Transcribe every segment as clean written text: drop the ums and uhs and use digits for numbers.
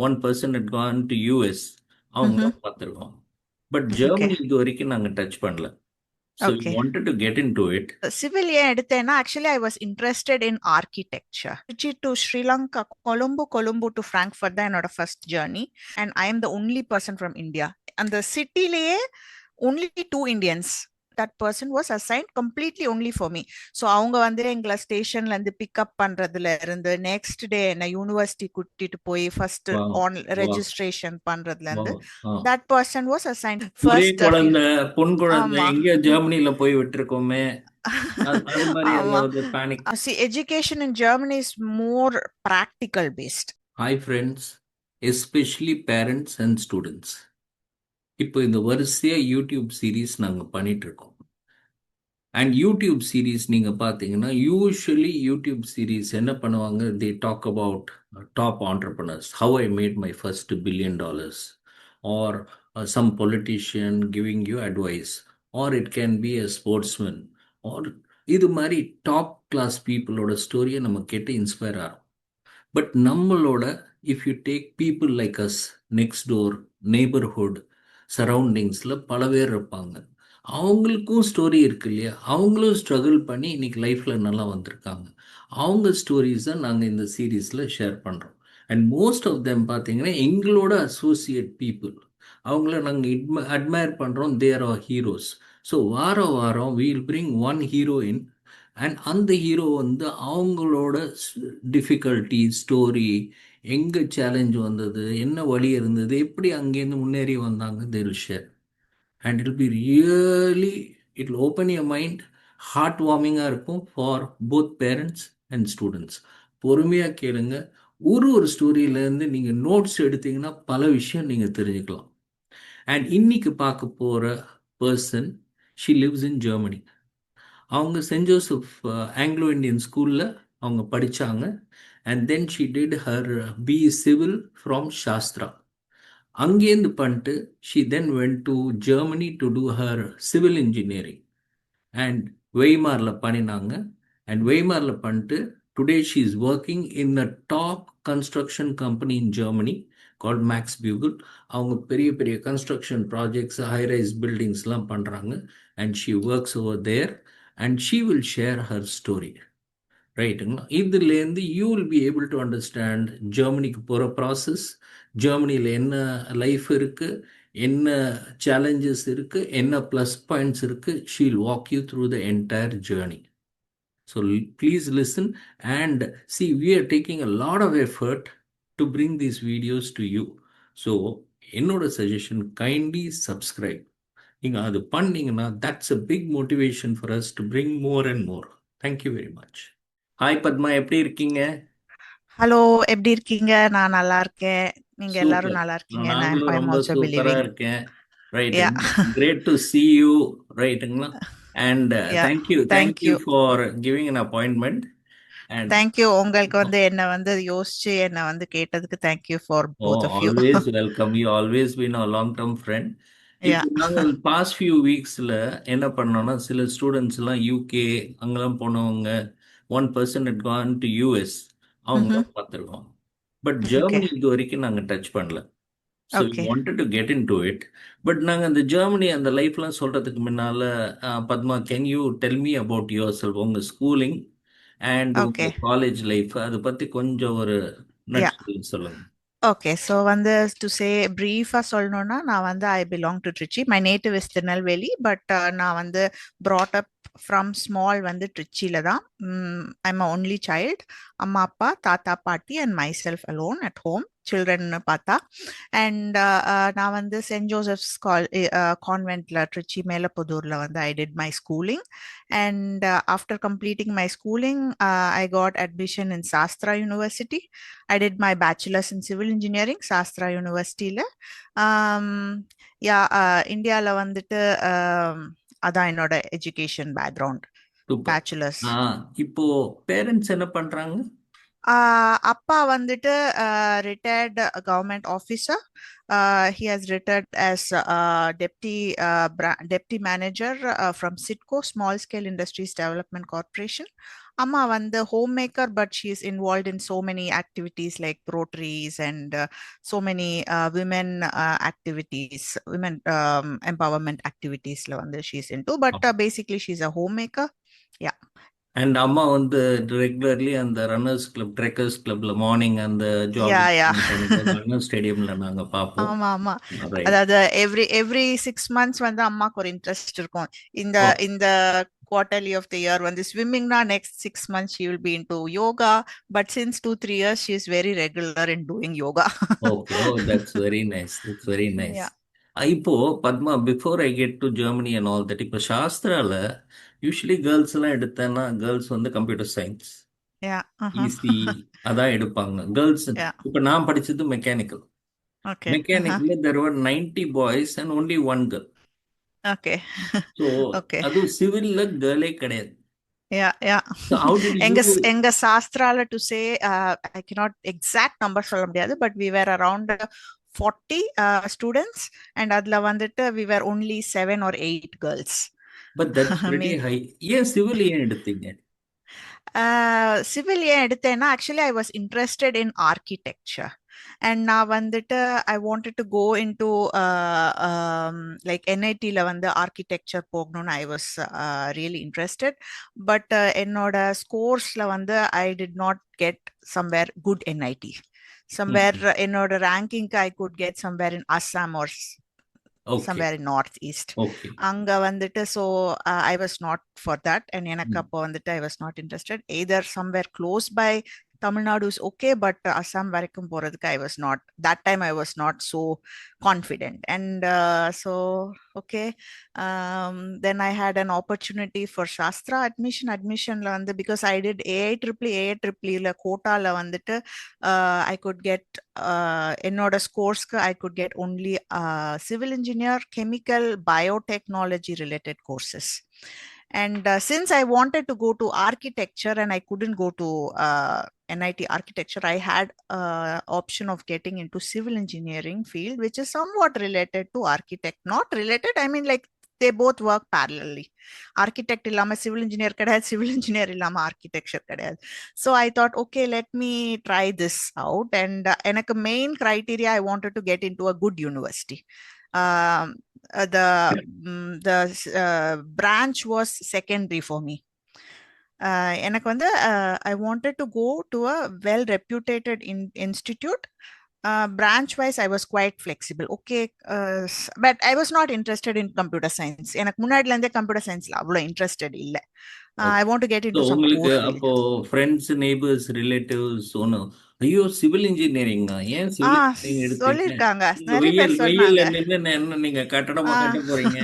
One person had gone to US. அவங்கள Mm-hmm. பார்த்துருக்கோம். But Okay. Germany இது வரைக்கும் நாங்கள் டச் பண்ணல. So you Okay. Wanted to get into it. Civil ஏன் எடுத்தேன்னா actually I was interested in architecture. Trichy to Sri Lanka, Colombo to Frankfurt தான் என்னோட first journey, and I am the only person from India. அந்த சிட்டிலேயே only two Indians. That person was assigned completely only for me. So அவங்க வந்து எங்களை ஸ்டேஷன்ல இருந்து pickup பண்றதுல இருந்து நெக்ஸ்ட் டே என்ன யூனிவர்சிட்டி கூட்டிட்டு போய் ஃபர்ஸ்ட் வா ஆன் வா ரெஜிஸ்ட்ரேஷன் பண்றதுல வா இருந்து ஆ that person was assigned ஒரே first. குழந்தை, பொன் குழந்தை ஆமா. எங்கேயோ ஜெர்மனில போய் விட்டுருக்கோமே, அது மாதிரி ஆமா. ஏதாவது panic? See, education in Germany is more practical based. Hi friends, especially parents and students. இப்போ இந்த வரிசையாக யூடியூப் சீரீஸ் நாங்கள் பண்ணிட்டு இருக்கோம். அண்ட் யூடியூப் சீரீஸ் நீங்கள் பார்த்தீங்கன்னா யூஸ்வலி யூடியூப் சீரீஸ் என்ன பண்ணுவாங்க, they talk about top entrepreneurs, how I made my first $1 billion, or some politician giving you advice, or it can be a sportsman, or இது மாதிரி top class பீப்புளோட ஸ்டோரியை நம்ம கேட்டு இன்ஸ்பயர் ஆகும். பட் நம்மளோட if you take people like us, next door neighbourhood சரௌண்டிங்ஸில் பல பேர் இருப்பாங்க. அவங்களுக்கும் ஸ்டோரி இருக்கு இல்லையா, அவங்களும் ஸ்ட்ரகிள் பண்ணி இன்னைக்கு லைஃப்பில் நல்லா வந்திருக்காங்க. அவங்க ஸ்டோரிஸை நாங்கள் இந்த சீரீஸில் ஷேர் பண்ணுறோம். அண்ட் மோஸ்ட் ஆஃப் தெம் பார்த்தீங்கன்னா எங்களோட அசோசியேட் பீப்புள், அவங்கள நாங்கள் அட்மையர் பண்ணுறோம். There are heroes. ஸோ வாரம் வாரம் we'll bring one heroine, and அந்த ஹீரோ வந்து அவங்களோட டிஃபிகல்ட்டி ஸ்டோரி, எங்கே சேலஞ்ச் வந்தது, என்ன வழி இருந்தது, எப்படி அங்கேருந்து முன்னேறி வந்தாங்க, they will share. And it be really, it will open your mind, heart வார்மிங்காக இருக்கும் for both parents and students. பொறுமையாக கேளுங்க. ஒரு ஸ்டோரியிலேருந்து நீங்கள் நோட்ஸ் எடுத்தீங்கன்னா பல விஷயம் நீங்கள் தெரிஞ்சுக்கலாம். அண்ட் இன்னைக்கு பார்க்க போகிற person, she lives in Germany. அவங்க சென்ட் ஜோசப் ஆங்கிலோ இந்தியன் ஸ்கூலில் அவங்க படித்தாங்க. And then she did her BE civil from Sastra. அங்கேருந்து பண்ணிட்டு she then went to Germany to do her civil engineering. And வெய்மாரில் பண்ணினாங்க. அண்ட் வெய்மாரில் பண்ணிட்டு today she is working in a top construction company in Germany called Max Bögl. அவங்க பெரிய பெரிய construction projects, highrise பில்டிங்ஸ்லாம் பண்ணுறாங்க. And she works over there and she will share her story. ரைட்டுங்களா? இதுலேருந்து you will be able to understand ஜெர்மனிக்கு போகிற process, ஜெர்மனியில் என்ன லைஃப் இருக்குது, என்ன சேலஞ்சஸ் இருக்குது, என்ன ப்ளஸ் பாயிண்ட்ஸ் இருக்குது. She'll walk you through the entire journey. So please listen and see, we are taking a lot of effort to bring these videos to you. So என்னோட suggestion, kindly subscribe. நீங்கள் அது பண்ணீங்கன்னா that's a big motivation for us to bring more and more. Thank you very much. Hi Padma, எப்படி இருக்கீங்க? Hello, எப்படி இருக்கீங்க? நான் நல்லா இருக்கேன். நீங்க எல்லாரும் சூப்பர். நல்லா இருக்கீங்க. நாங்களும் ஐ எம் ரொம்ப ஆல்சோ சூப்பரா பிலீவிங். இருக்கேன். யா. ரைட்டுங்களா? Great to see you. ரைட்டுங்களா? And yeah. Thank you thank you thank you. For giving an appointment. And thank you. உங்களுக்கு வந்து என்ன வந்து யோசிச்சு என்ன வந்து கேட்டதுக்கு thank you for oh, both of you. Always welcome. You always been a long term friend. Yeah. இப்போ நாங்கள் பாஸ்ட் ஃபியூ வீக்ஸில் என்ன பண்ணோம்னா, சில ஸ்டூடெண்ட்ஸ் எல்லாம் யூகே அங்கெல்லாம் போனவங்க, one person had gone to US, அவங்களாம் பார்த்துருக்கோம். But okay. ஜெர்மனி இது வரைக்கும் நாங்கள் டச் பண்ணல. So we okay. Wanted to get into it. But நாங்கள் அந்த ஜெர்மனி அந்த லைஃப்லாம் சொல்கிறதுக்கு முன்னால், Padma, can you tell me about yourself, உங்கள் ஸ்கூலிங் அண்ட் ஓகே. உங்கள் காலேஜ் லைஃப், அதை பற்றி கொஞ்சம் ஒரு யா. நட்ஸ் சொல்லுங்கள். ஓகே. ஸோ வந்து டு சே ப்ரீஃபாக சொல்லணும்னா, நான் வந்து I belong to Trichy. My native is Tirunelveli. But நான் வந்து brought up ஃப்ரம் ஸ்மால் வந்து ட்ரிச்சியில் தான். I'm a only child. அம்மா அப்பா தாத்தா பாட்டி and myself alone at home, சில்ட்ரன்னு பார்த்தா. அண்ட் நான் வந்து சென்ட் ஜோசப்ஸ் கான்வென்ட்ல ட்ரிச்சி மேலப்புதூரில் வந்து I did my schooling. And after completing my schooling I got admission in Sastra university. I did my bachelor's in civil engineering, Sastra Universityல. Yeah, இந்தியாவில் வந்துட்டு அதான் என்னோட எஜுகேஷன் பேக்ரவுண்ட், சூப்பர். பேச்சுலர்ஸ். ஆ, இப்போ பேரண்ட்ஸ் என்ன பண்ணுறாங்க? அப்பா வந்துட்டு retired government officer. He has retired as deputy manager from SITCO, Small Scale Industries Development Corporation. Amma வந்து homemaker, but she is involved in so many activities like Rotaries and so many women activities, women empowerment activities la வந்து she is into. But basically she is a homemaker. Yeah. And அம்மா வந்து regularly அந்த runners club trekkers கிளப்ல morning அந்த Yeah, jogging yeah. பண்ணும்போது அண்ணா ஸ்டேடியம்ல நாங்க பார்ப்போம். ஆமா ஆமா. ரைட். அதாவது எவ்ரி 6 months வந்து அம்மாக்கு ஒரு இன்ட்ரெஸ்ட் இருக்கும். இந்த ஓ இந்த quarterly of the year வந்து ஸ்விம்மிங்னா next 6 months she will be into yoga, but since 2-3 years she is very regular in doing yoga. Okay. Oh that's very nice. That's very nice. Yeah, இப்போ Padma, before I get to Germany and all that, இப்போ சாஸ்திரால usually girls எல்லாம் எடுத்தேன்னா girls வந்து computer science, yeah, uh-huh. Easy அதான் எடுப்பாங்க girls. Yeah, இப்போ நான் படிச்சது mechanical. okay, uh-huh. Mechanical there were 90 boys and only one girl. Okay. So Okay. அதுவும் சிவில்ல கேர்ளே கிடையாது. Yeah, yeah. So how did you? எங்க சாஸ்திரால to say I cannot exact number சொல்ல முடியாது, but we were around 40 students, and அதுல வந்துட்டு we were only 7 or 8 girls. But that's I pretty mean, high. ஏன் சிவில் ஏன் எடுத்தீங்க? சிவில் ஏன் எடுத்தேன்னா actually I was interested in architecture. And நான் வந்துட்டு I wanted to go in to like என்ஐடியில் வந்து ஆர்கிடெக்சர் போகணும்னு I was really interested. But என்னோட ஸ்கோர்ஸில் வந்து I did not get somewhere good NIT. Somewhere என்னோட ரேங்கிங்க்கு I could get somewhere in Assam or somewhere in northeast. அங்க வந்துட்டு so I was not for that, and எனக்கு அப்போ வந்துட்டு I was not interested. Either somewhere close by Tamil Nadu is okay, but Assam வரைக்கும் போறதுக்கு I was not, that time I was not so confident. And so okay, then I had an opportunity for Shastra admissionல வந்து because I did AIEEE ல கோட்டால வந்துட்டு I could get என்னோட ஸ்கோர்ஸ்க்கு I could get only civil engineer, chemical, biotechnology related courses. And since I wanted to go to architecture and I couldn't go to NIT architecture, I had option of getting into civil engineering field, which is somewhat related to architect. Not related, I mean like they both work parallelly. Architect illama civil engineer kadayad, civil engineer illama architecture kadayad. So I thought, okay, let me try this out. And எனக்கு main criteria, I wanted to get into a good university. The branch was secondary for me. எனக்கு வந்து I wanted to go to a well reputed institute. Branch wise I was quite flexible, okay, but I was not interested in computer science. எனக்கு முன்னாடில இருந்தே computer scienceல அவ்வளோ interested இல்ல. I want to get into some உங்களுக்கு core field. அப்போ friends, neighbours, relatives ஒன்று, ஐயோ civil இன்ஜினியரிங்கா, ஏன் civil engineering எடுத்தீங்க? சொல்லிருக்காங்க, நிறைய வெயில் பேர் வெயில்ல சொன்னாங்க. நின்று என்ன நீங்க கட்டடமா கட்ட போறீங்க?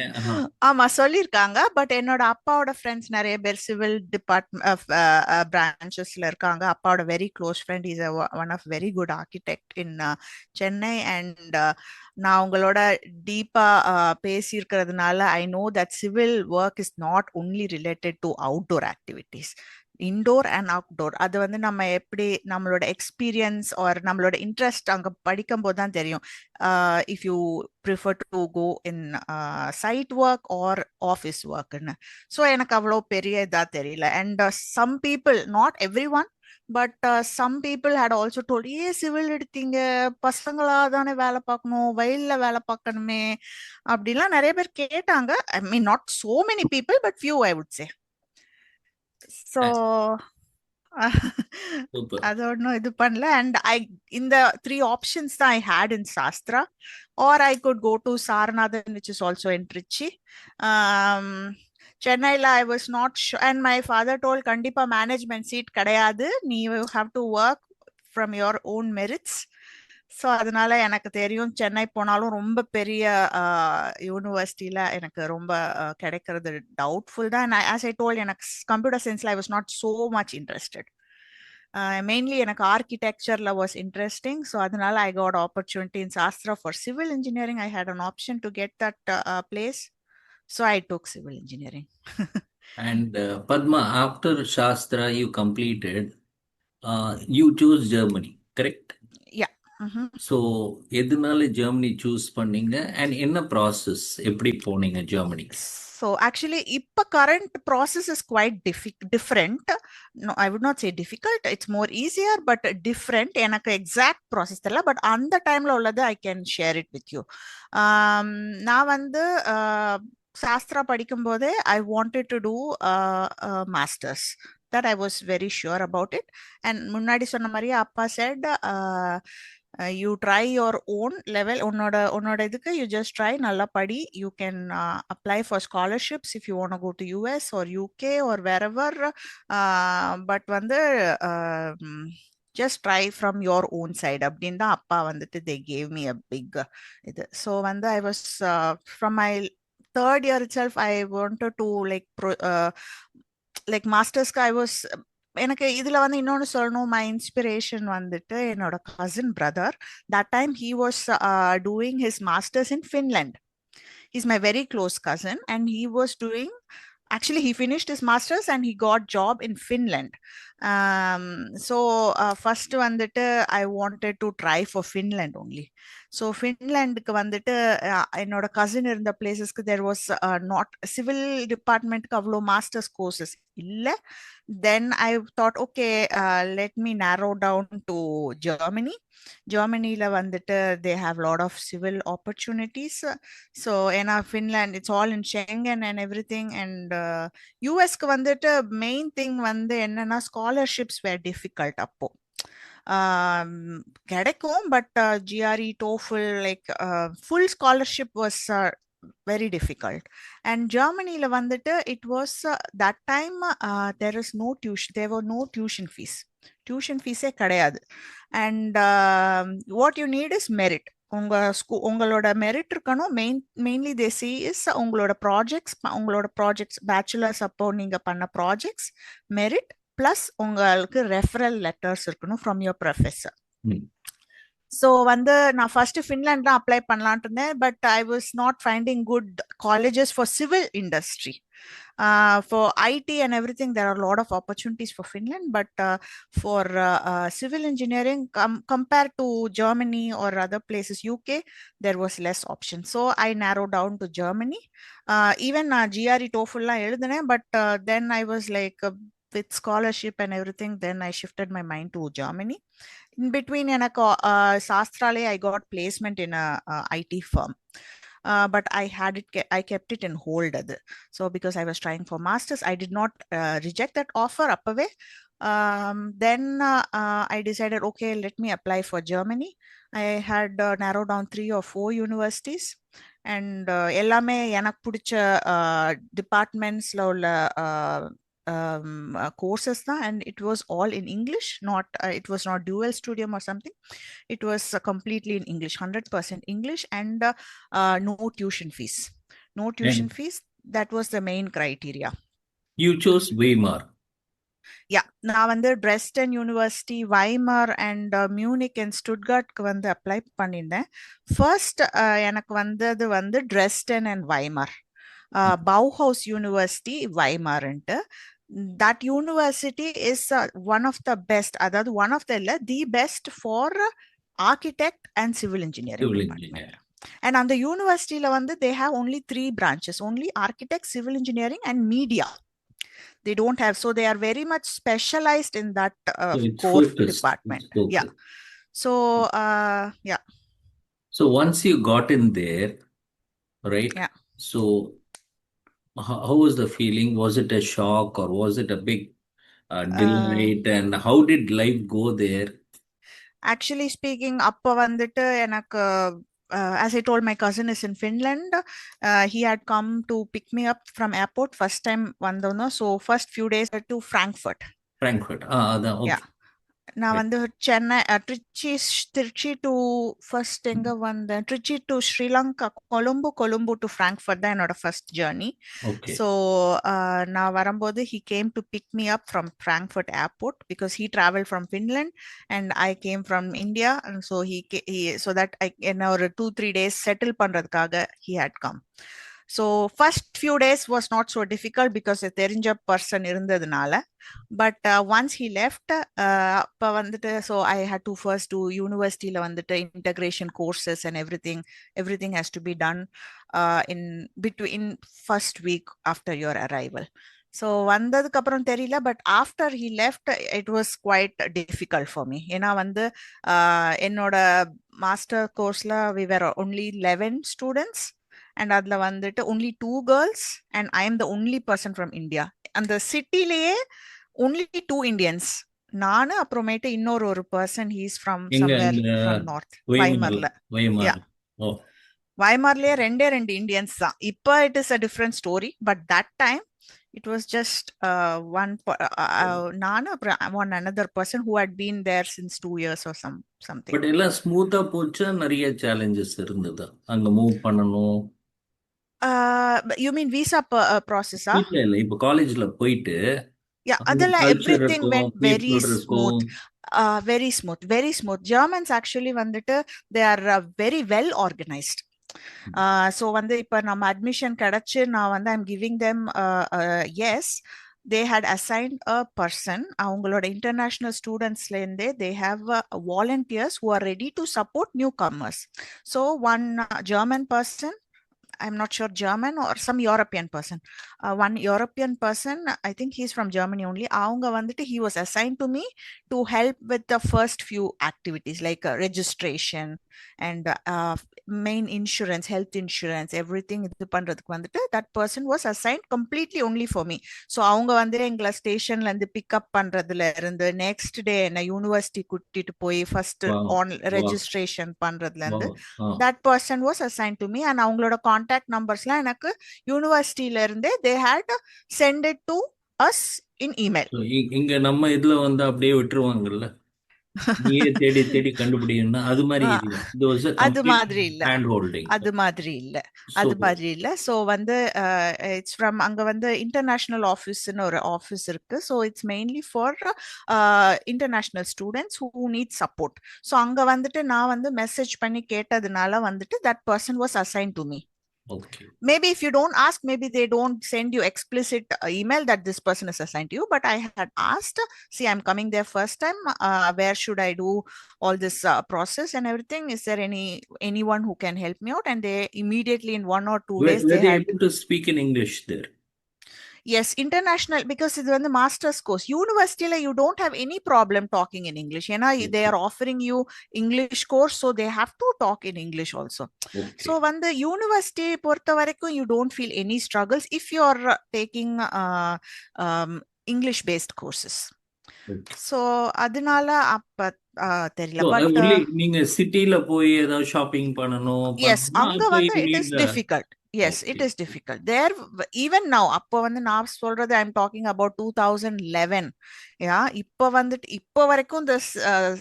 ஆமா சொல்லிருக்காங்க. பட் என்னோட அப்பாவோட ஃப்ரெண்ட்ஸ் நிறைய பேர் சிவில் டிபார்ட்மெண்ட் பிரான்ச்சஸ்ல இருக்காங்க. அப்பாவோட very close friend is one of very good architect in Chennai. And நான் உங்களோட டீப்பா பேசியிருக்கிறதுனால I know that civil work is not only related to outdoor activities, indoor and outdoor. அது வந்து நம்ம எப்படி நம்மளோட எக்ஸ்பீரியன்ஸ் ஆர் நம்மளோட இன்ட்ரெஸ்ட் அங்கே படிக்கும் போது தான் தெரியும். If you prefer to go in site work or office ஒர்க்னு. ஸோ எனக்கு அவ்வளோ பெரிய இதாக தெரியல. And some people, not everyone, but some people had also told, ஏன் சிவில் எடுத்தீங்க, பசங்களா தானே வேலை பார்க்கணும், வயல்ல வேலை பார்க்கணுமே அப்படிலாம் நிறைய பேர் கேட்டாங்க. I mean not so many people, but few I would say. So அது ஒன்றும் இது பண்ணல. அண்ட் இந்த 3 options தான் I had in Sastra, or I could go to Saranathan which is also in Trichy. சென்னையில் I was not sure, and my father told கண்டிப்பா management seat கிடையாது, நீ have to work from your own merits. So அதனால எனக்கு தெரியும் சென்னை போனாலும் ரொம்ப பெரிய யூனிவர்சிட்டியில் எனக்கு ரொம்ப கிடைக்கிறது டவுட்ஃபுல் தான். ஆஸ் ஐ டோல், எனக்கு கம்ப்யூட்டர் சயின்ஸில் I was not so much interested. Mainly எனக்கு ஆர்கிடெக்சரில் வாஸ் இன்ட்ரெஸ்டிங். ஸோ அதனால I got opportunity in Sastra for civil engineering. I had an option to get that place. So I took civil engineering. And Padma, after Shastra you completed, you chose Germany, correct? Yeah. Mhm. So எதனால Germany choose பண்ணீங்க and என்ன process எப்படி போனீங்க ஜெர்மனிக்கு? So actually, IPA current process is quite different. No, I would not say difficult. It's more easier, but different. எனக்கு exact process தெரியல, but அந்த டைம்ல உள்ளது I can share it with you. நான் வந்து சாஸ்திரா படிக்கும் போதே I wanted to do masters. That I was very sure about it. And முன்னாடி சொன்ன மாதிரி அப்பா said, you try your own level. உன்னோட இதுக்கு you just try, நல்லா படி. You can apply for scholarships if you want to go to US or UK or wherever. But வந்து just try from your own side. அப்படின்னு தான் அப்பா வந்துட்டு they gave me a big இது. So வந்து I was from my third year itself I wanted to like master's I was எனக்கு இதுல வந்து இன்னொன்னு சொல்லணும். மை இன்ஸ்பிரேஷன் வந்துட்டு என்னோட cousin brother. That time he was doing his masters in Finland. He's my very close cousin and he was doing, actually he finished his masters and he got job in Finland. So first வந்துட்டு I wanted to try for Finland only. So ஃபின்லாண்டுக்கு வந்துட்டு என்னோட cousin இருந்த பிளேசஸ்க்கு there was not civil டிபார்ட்மெண்ட்க்கு அவ்வளோ masters courses இல்லை. Then I thought, okay, let me narrow down to Germany. Germany-ல வந்துட்டு they have a lot of civil opportunities. So in Finland, it's all in Schengen and everything. And US-க்கு வந்துட்டு main thing வந்து என்னன்னா scholarships were difficult அப்போ. கிடைக்கும், but GRE, TOEFL, like full scholarship was very difficult. And Germany-ல வந்துட்டு it was that time there is no tuition, there were no tuition fees. Tuition fees கிடையாது. And what you need is merit. உங்களோட merit இருக்கணும். Mainly they see is உங்களோட projects bachelors அப்போ நீங்க பண்ண projects merit plus உங்களுக்கு referral letters இருக்கணும் from your professor. So வந்து நான் ஃபர்ஸ்ட் ஃபின்லாண்ட் தான் அப்ளை பண்ணலான்ட்டு இருந்தேன். But I was not finding good colleges for civil industry. For IT and everything, there are a lot of opportunities for Finland, but for civil engineering, compared to Germany or other places, UK, there was less option. So I narrowed down to Germany. Even GRE, TOEFL la எழுதுனே, but then I was like, with scholarship and everything, then I shifted my mind to Germany. In between, Sastrale, I got placement in a IT firm. But I kept it in hold. So because I was trying for masters, I did not reject that offer up away. Then I decided, okay, let me apply for Germany. I had narrowed down 3 or 4 universities, and எல்லாமே எனக்கு பிடிச்ச டிபார்ட்மெண்ட்ஸ்ல உள்ள courses tha, and it was all in English. Not it was not dual studium or something. It was completely in English, 100% English, and no tuition fees. No tuition fees. That was the main criteria. You chose Weimar. Yeah, நான் வந்து Dresden University, Weimar and Munich and Stuttgart வந்து apply பண்ணியிருந்தேன். First எனக்கு வந்தது வந்து Dresden and Weimar. Bauhaus University, Weimar. That university is one of the best, அதாவது one of the best for architect and civil engineering department. And on the university வந்து they have only 3 branches, only architect, civil engineering and media. They don't have, so they are very much specialized in that core department. Yeah. So yeah. So once you got in there, right? Yeah. So how was the feeling? Was it a shock or was it a big delight? And how did life go there? Actually speaking, அப்ப வந்துட்டு எனக்கு as I told, my cousin is in Finland. He had come to pick me up from airport first time vandona. So first few days to Frankfurt. Okay. Yeah. நான் வந்து Chennai Trichy to first எங்க வந்தேன், Trichy to Sri Lanka, Colombo to Frankfurt தான் என்னோட first journey. So நான் வரும்போது he came to pick me up from Frankfurt airport because he traveled from Finland and I came from India, and so he so that I என்ன ஒரு 2-3 days settle பண்றதுக்காக he had come. So first few days was not so difficult because தெரிஞ்ச person இருந்ததுனால. But once he left, அப்போ வந்துட்டு so I had to first to யூனிவர்சிட்டியில் வந்துட்டு integration courses and everything has to be done in between first week after your arrival. So வந்ததுக்கு அப்புறம் தெரியல, but after he left it was quite difficult for me. ஏன்னா வந்து என்னோட master கோர்ஸ்ல we were only 11 students and அதுல வந்துட்டு only 2 girls and I am the only person from India. அந்த சிட்டிலேயே ஒன்லி 2 இந்தியன்ஸ், நானு அப்புறமேட்டு இன்னொரு ஒரு person, he's from somewhere from north வைமர்ல. யா, வைமார்லயே ரெண்டு இந்தியன்ஸ் தான். இப்போ it is a different story, but that time it was just nana one another person who had been there since 2 years or something. But எல்லாம் ஸ்மூத்தா போச்சா? நிறைய challenges இருந்ததா அங்க மூவ் பண்ணணும்? You mean visa process? இல்ல இப்ப காலேஜ்ல போயிட்டு Yeah, அதெல்லாம் everything went very smooth. Very smooth. Germans actually வந்துட்டு they are very well organized. So வந்து இப்போ நம்ம அட்மிஷன் கிடைச்சு நான் வந்து I'm giving them yes, they had assigned a person. அவங்களோட இன்டர்நேஷ்னல் ஸ்டூடெண்ட்ஸ்லேருந்தே they have volunteers who are ready to support newcomers. So one German person, I'm not sure German or some European person. One European person, I think he's from Germany only. Avanga vanditu he was assigned to me to help with the first few activities like registration and main insurance, health insurance, everything. Idu pandradhukku vanditu that person was assigned completely only for me. So avanga vandu engla station la irundhu pick up pandradhula irundhu next day na university kuttitu poi first on registration pandradhula irundhu that person was assigned to me. And avangaloda contact numbers la எனக்கு யூனிவர்சிட்டில இருந்தே they had send it to us in email. இங்க நம்ம இதுல வந்து அப்படியே விட்டுருவாங்கல்ல, நீயே தேடி தேடி கண்டுபிடிக்கணும்னா அது மாதிரி இல்ல. அது மாதிரி இல்ல, ஹேண்ட் ஹோல்டிங் அது மாதிரி இல்ல, அது மாதிரி இல்ல. ஸோ வந்து இட்ஸ் ஃப்ரம் அங்க வந்து இன்டர்நேஷனல் ஆஃபீஸ்னு ஒரு ஆஃபீஸ் இருக்கு. So it's mainly for international students who need support. So அங்க வந்துட்டு நான் வந்து மெசேஜ் பண்ணி கேட்டதுனால வந்துட்டு that person was assign to me. Okay. Maybe if you don't ask, maybe they don't send you explicit email that this person is assigned to you. But I had asked, see, I'm coming there first time. Where should I do all this process and everything? Is there anyone who can help me out? And they immediately in 1 or 2 days they had able to speak in English there. Yes, international, because இது வந்து master's course. Universityல you don't have any problem talking in English. ஏன்னா they are offering you English course, so they have to talk in English also. Okay. So வந்து university பொறுத்த வரைக்கும் you don't feel any struggles if you are taking English based courses. Okay. So அதனால அப்ப தெரியல. But நீங்க சிட்டில போய் ஏதாவது ஷாப்பிங் பண்ணனும், yes, அங்க வந்து it is difficult. Yes, okay. It is difficult. There, even now, அப்போ வந்து நான் சொல்றது I'm talking about 2011. Yeah, இப்போ வந்துட்டு இப்போ வரைக்கும் the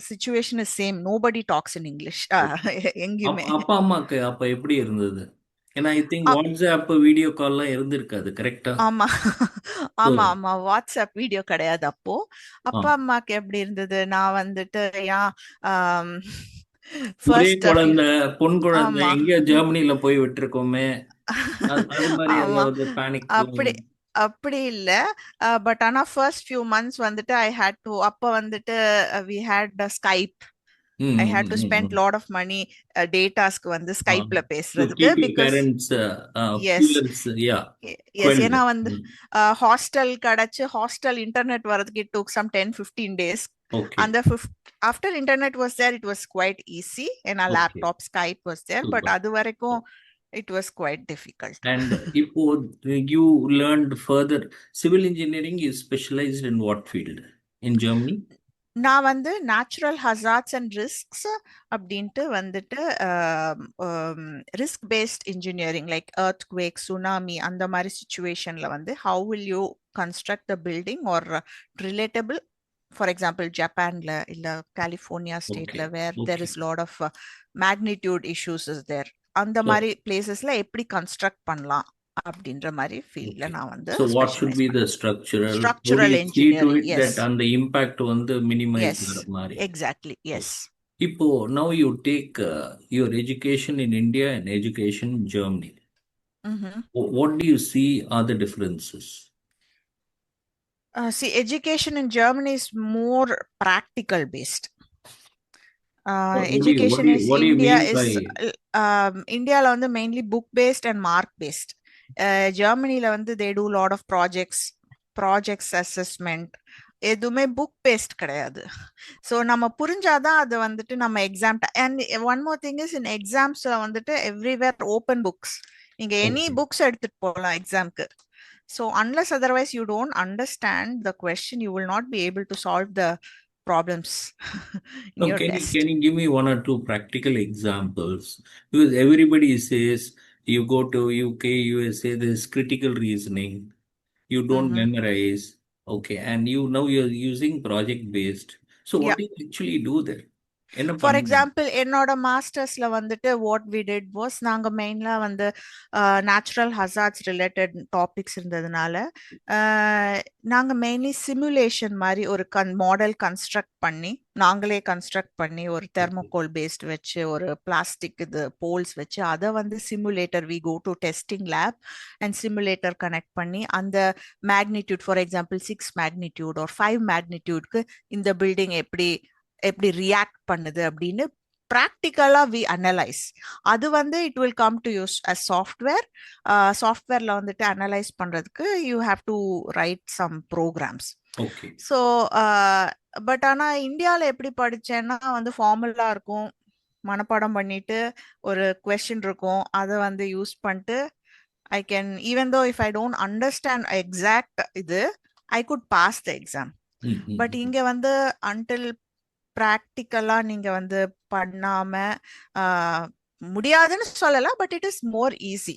situation is same. Nobody talks in English. எங்கேயுமே. அப்பா அம்மாக்கு அப்ப எப்படி இருந்தது? ஏன்னா ஐ திங்க் வாட்ஸ்அப் வீடியோ கால்லாம் இருந்திருக்காது, கரெக்டா? ஆமா ஆமா ஆமா, வாட்ஸ்அப் வீடியோ கிடையாது அப்போ. அப்பா அம்மாக்கு எப்படி இருந்தது? நான் வந்துட்டு பொன் குழந்தை எங்க ஜெர்மனில போய் விட்டுருக்கோமே, அப்படி இல்ல. பட் ஆனா ஃபர்ஸ்ட் ஃபியூ மந்த்ஸ் வந்துட்டு ஐ ஹேட் டு, அப்ப வந்துட்டு we had Skype. I had to spend lot of money datasக்கு வந்து ஸ்கைப்ல பேசுறதுக்கு, because yes ஏன்னா வந்து ஹாஸ்டல் கிடைச்சு ஹாஸ்டல் இன்டர்நெட் வரதுக்கு it took some 10-15 days. And after internet was there, it was quite easy, and our laptop Skype was there. But அது வரைக்கும் it was quite difficult. And இப்போ you learned further civil engineering, is specialized in what field in Germany? நான் வந்து natural hazards and risks அப்படின்ட்டு வந்துட்டு risk based engineering like earthquake, tsunami அந்த மாதிரி சுச்சுவேஷன்ல வந்து how will you construct the building or relatable, for example ஜப்பான்ல இல்ல கலிஃபோர்னியா ஸ்டேட்ல where there is lot of magnitude issues is there, அந்த மாதிரி பிளேசஸ்ல எப்படி கன்ஸ்ட்ரக்ட் பண்ணலாம் அப்படின்ற மாதிரி ஃபீல்ட்ல நான் வந்து so what should be the structural engineering, yes, that and the impact வந்து minimize பண்ற மாதிரி. Exactly, yes. இப்போ now you take your education in India and education in Germany. Mhm. What do you see are the differences? See, education in Germany is more practical based. Education is What do you India mean by? is Indiaல வந்து mainly book based and mark based. ஜெர்மனில வந்து they do lot of projects assessment. எதுவுமே book based கிடையாது. So நம்ம புரிஞ்சாதான் அது வந்துட்டு நம்ம exam and one more thing is in எக்ஸாம்ஸ்ல வந்துட்டு எவ்ரிவேர் ஓப்பன் புக்ஸ். நீங்க எனி Okay. புக்ஸ் எடுத்துட்டு போகலாம் எக்ஸாம்க்கு. So unless otherwise you don't understand the question you will not be able to solve the problems in Now, your test. can you give me one or two practical examples? Because everybody says you go to UK, USA, there's critical reasoning. You don't Mhm. memorize. Okay, and now you're using project based. So what Yeah. do you actually do there? என்ன for பண்ணுவீங்க? Example என்னோட மாஸ்டர்ஸ்ல வந்துட்டு what we did was நாங்க மெயின்லா வந்து natural hazards related topics இருந்ததுனால நாங்க mainly simulation மாதிரி ஒரு மாடல் கன்ஸ்ட்ரக்ட் பண்ணி நாங்களே கன்ஸ்ட்ரக்ட் பண்ணி ஒரு Okay. தெர்மோகோல் பேஸ்ட் வச்சு ஒரு பிளாஸ்டிக் இது போல்ஸ் வச்சு அதை வந்து simulator we go to testing lab and simulator connect பண்ணி அந்த மேக்னிடியூட் ஃபார் எக்ஸாம்பிள் 6 மேக்னிடியூட் ஒரு 5 மேக்னிடியூட்க்கு இந்த பில்டிங் எப்படி எப்படி ரியாக்ட் பண்ணுது அப்படின்னு ப்ராக்டிக்கலா வி அனலைஸ். அது வந்து it will come to use as software. சாஃப்ட்வேர்ல வந்துட்டு அனலைஸ் பண்றதுக்கு you have to write some programs. Okay. So but ஆனா இந்தியாவில் எப்படி படிச்சேன்னா வந்து ஃபார்முலா இருக்கும், மனப்பாடம் பண்ணிட்டு ஒரு கொஸ்டின் இருக்கும், அதை வந்து யூஸ் பண்ணிட்டு I can even though if I don't understand exact இது I could pass the exam. But இங்க வந்து அன்டில் ப்ராக்டிக்கலா நீங்க வந்து பண்ணாம முடியாதுன்னு சொல்லலாம், but it is more easy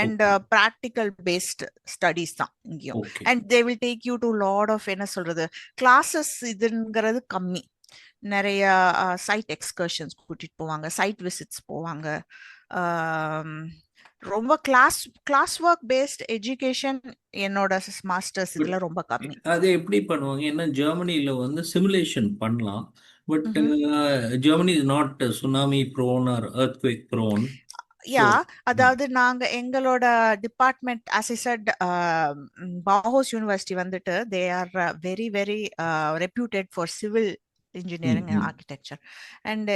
and practical based studies தான் இங்கேயும். And they will take you to lot of என்ன சொல்றது கிளாஸஸ் இதுங்கிறது கம்மி. நிறைய சைட் எக்ஸ்கர்ஷன்ஸ் கூட்டிட்டு போவாங்க, சைட் விசிட்ஸ் போவாங்க. ரொம்ப கிளாஸ் ஒர்க் பேஸ்ட் எஜுகேஷன் என்னோட மாஸ்டர்ஸ் இதுல ரொம்ப கம்மி. அதை எப்படி பண்ணுவாங்க? ஏன்னா ஜெர்மனில வந்து சிமுலேஷன் பண்ணலாம், but Germany is not tsunami prone or earthquake prone. Yeah, அதாவது நாங்க எங்களோட department as I said Bauhaus university வந்துட்டு they R very very reputed for civil engineering and architecture. And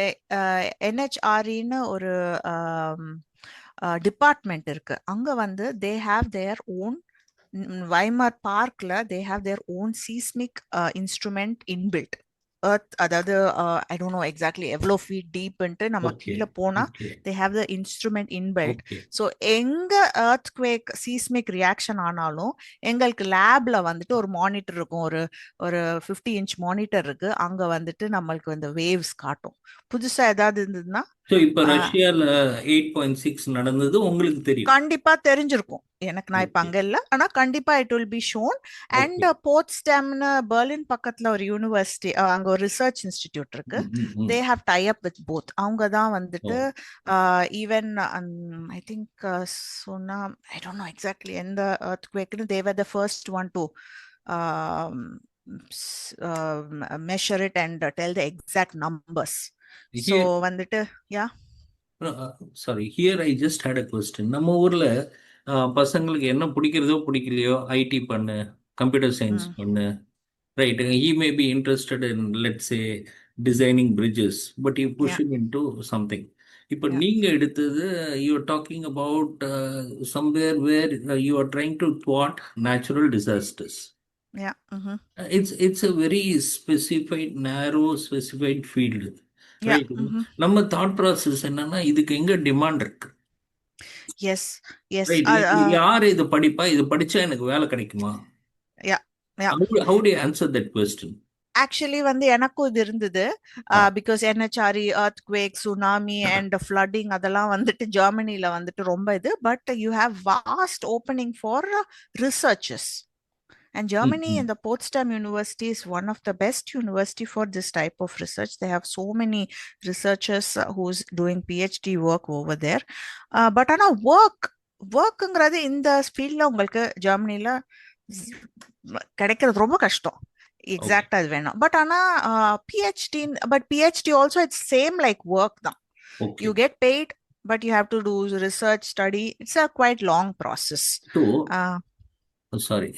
என்ஹெச்ஆர்இன்னு ஒரு டிபார்ட்மெண்ட் இருக்கு. அங்க வந்து தே ஹாவ் தேர் ஓன் வைமார் பார்க்ல தே have their own seismic instrument inbuilt. Earth, அதாவது ஐ டோன்ட் நோ எக்ஸாக்ட்லி எவ்வளோ feet டீப்ன்ட்டு நம்ம கீழே போனா they have the instrument inbuilt. So எங்க எர்த் குவேக் சீஸ்மிக் ரியாக்ஷன் ஆனாலும் எங்களுக்கு லேப்ல வந்துட்டு ஒரு மானிட்டர் இருக்கும், ஒரு ஒரு 50 இன்ச் மானிட்டர் இருக்கு. அங்க வந்துட்டு நம்மளுக்கு இந்த வேவ்ஸ் காட்டும். புதுசா ஏதாவது இருந்ததுன்னா இப்ப ரஷ்யால 8.6 நடந்தது உங்களுக்கு தெரியும், கண்டிப்பா தெரிஞ்சிருக்கும். எனக்கு நான் இப்ப அங்க இல்ல, ஆனா கண்டிப்பா it will be shown. And போட்ஸ்டாம்னு பெர்லின் பக்கத்துல ஒரு யூனிவர்சிட்டி, அங்க ஒரு ரிசர்ச் இன்ஸ்டிடியூட் இருக்கு. They have tie up with both. அவங்க தான் வந்துட்டு ஈவன் ஐ திங்க் சொன்னா ஐ டோன்ட் நோ எக்ஸாக்ட்லி எந்த earthquake they were the first one to measure it and tell the exact numbers. So வந்துட்டு yeah sorry here I just had a question. நம்ம ஊர்ல பசங்களுக்கு என்ன பிடிக்கிறதோ பிடிக்கலையோ ஐடி பண்ணு, கம்ப்யூட்டர் சயின்ஸ் பண்ணு, right? He may be interested in let's say designing bridges, but you push him into something. இப்போ நீங்க எடுத்தது you are talking about somewhere where you are trying to thwart natural disasters. It's a very specified, narrow, specified field. Right? நம்ம thought process என்னன்னா இதுக்கு எங்க demand இருக்கு, S S யார் இது படிப்பா, இது படிச்சா எனக்கு வேலை கிடைக்குமா? How do you answer that question? Actually வந்து எனக்கும் இது இருந்தது. Because NHRE earthquake, tsunami and flooding அதெல்லாம் வந்துட்டு ஜெர்மனில வந்துட்டு ரொம்ப இது. But you have vast opening for researches. And Germany and the Potsdam University is one of the best university for this type of research. They have so many researchers who's doing PhD work over there. But ஆனா workங்கிறது இந்த ஃபீல்ட்ல உங்களுக்கு ஜெர்மனில கிடைக்கிறது ரொம்ப கஷ்டம். எக்ஸாக்டா அது வேணும். பட் ஆனா PhD also it's same like work தான். You get paid but you have to do research study. It's a quite long process. So uh, sorry,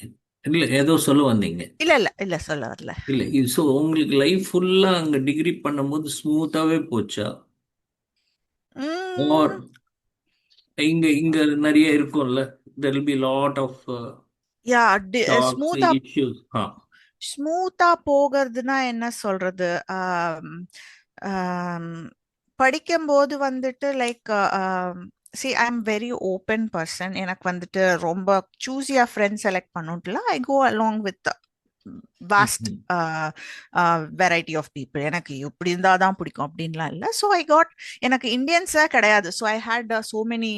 இல்லை ஏதோ சொல்ல வந்தீங்க. இல்ல இல்ல இல்ல சொல்ல வரல. இல்லை, ஸோ உங்களுக்கு லைஃப் ஃபுல்லாக அங்கே டிகிரி பண்ணும்போது ஸ்மூத்தாகவே போச்சா? ஆர் உம் இங்க இங்க நிறைய இருக்கும்ல, there will be lot of yeah tax ஸ்மூத்தா இஷ்யூஸ். ஸ்மூத்தா போகிறதுனா என்ன சொல்றது? ஆம், ஆம், படிக்கும்போது வந்துட்டு like see I am very open person. எனக்கு வந்துட்டு ரொம்ப சூஸியா ஃப்ரெண்ட்ஸ் செலக்ட் பண்ணுட்டுல I go along with vast variety of people. எனக்கு இப்படி இருந்தால் தான் பிடிக்கும் அப்படின்லாம் இல்லை. ஸோ ஐ காட், எனக்கு இந்தியன்ஸாக கிடையாது. So I had so many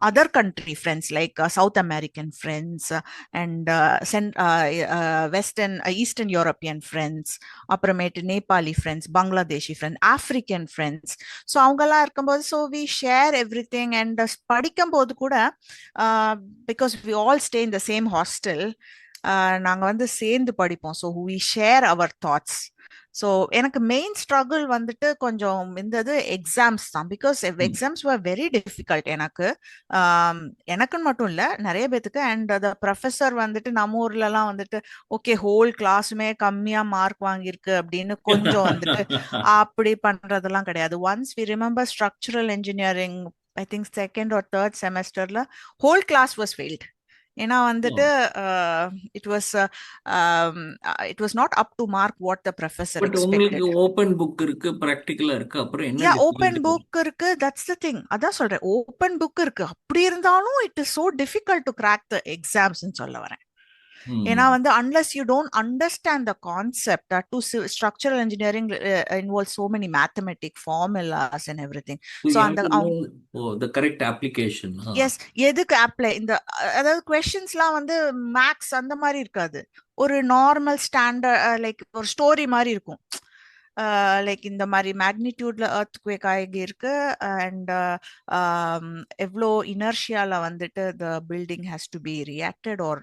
other country friends like South American friends and Western Eastern European friends, அப்புறமேட்டு Nepali friends, Bangladeshi friends, African friends. So அவங்கெல்லாம் இருக்கும்போது so we share everything. And படிக்கும்போது கூட because we all stay in the same hostel, நாங்க வந்து சேர்ந்து படிப்போம். So we share our thoughts. So எனக்கு மெயின் ஸ்ட்ரகிள் வந்துட்டு கொஞ்சம் இருந்தது எக்ஸாம்ஸ் தான். Because exams were very difficult எனக்கு. எனக்குன்னு மட்டும் இல்லை, நிறைய பேத்துக்கு. அண்ட் அந்த ப்ரொஃபஸர் வந்துட்டு நம்ம ஊர்லலாம் வந்துட்டு ஓகே ஹோல் கிளாஸுமே கம்மியாக மார்க் வாங்கியிருக்கு அப்படின்னு கொஞ்சம் வந்துட்டு அப்படி பண்றதெல்லாம் கிடையாது. Once we remember structural engineering, I think second or third செமஸ்டர்ல ஹோல் கிளாஸ் வாஸ் ஃபெயில்ட். ஏன்னா வந்துட்டு it was not up to mark what the professor but உங்களுக்கு எக்ஸ்பெக்டட். ஓப்பன் புக் இருக்கு, ப்ராக்டிக்கலா இருக்கு, அப்புறம் என்ன யா ஓப்பன் டிஃபிகல்ட்டி? புக் இருக்கு, தட்ஸ் த திங். அதான் சொல்றேன், ஓப்பன் புக் இருக்கு. அப்படி இருந்தாலும் it is so difficult to crack the exams சொல்ல வரேன். ஏன்னா வந்து unless you don't understand the concept, that to structural engineering involves so many mathematic formulas and everything. So So you have அந்த to know the correct application. Yes, எதுக்கு apply இந்த அதாவது கொஸ்டின்ஸ்லாம் வந்து மேக்ஸ் அந்த மாதிரி இருக்காது. ஒரு நார்மல் ஸ்டாண்டர்ட் லைக் ஒரு ஸ்டோரி மாதிரி இருக்கும். லைக் இந்த மாதிரி மேக்னிடியூட்ல எர்த் குவேக் ஆகி இருக்கு அண்ட் எவ்வளோ இனர்ஷியால வந்துட்டு the building has to be reacted or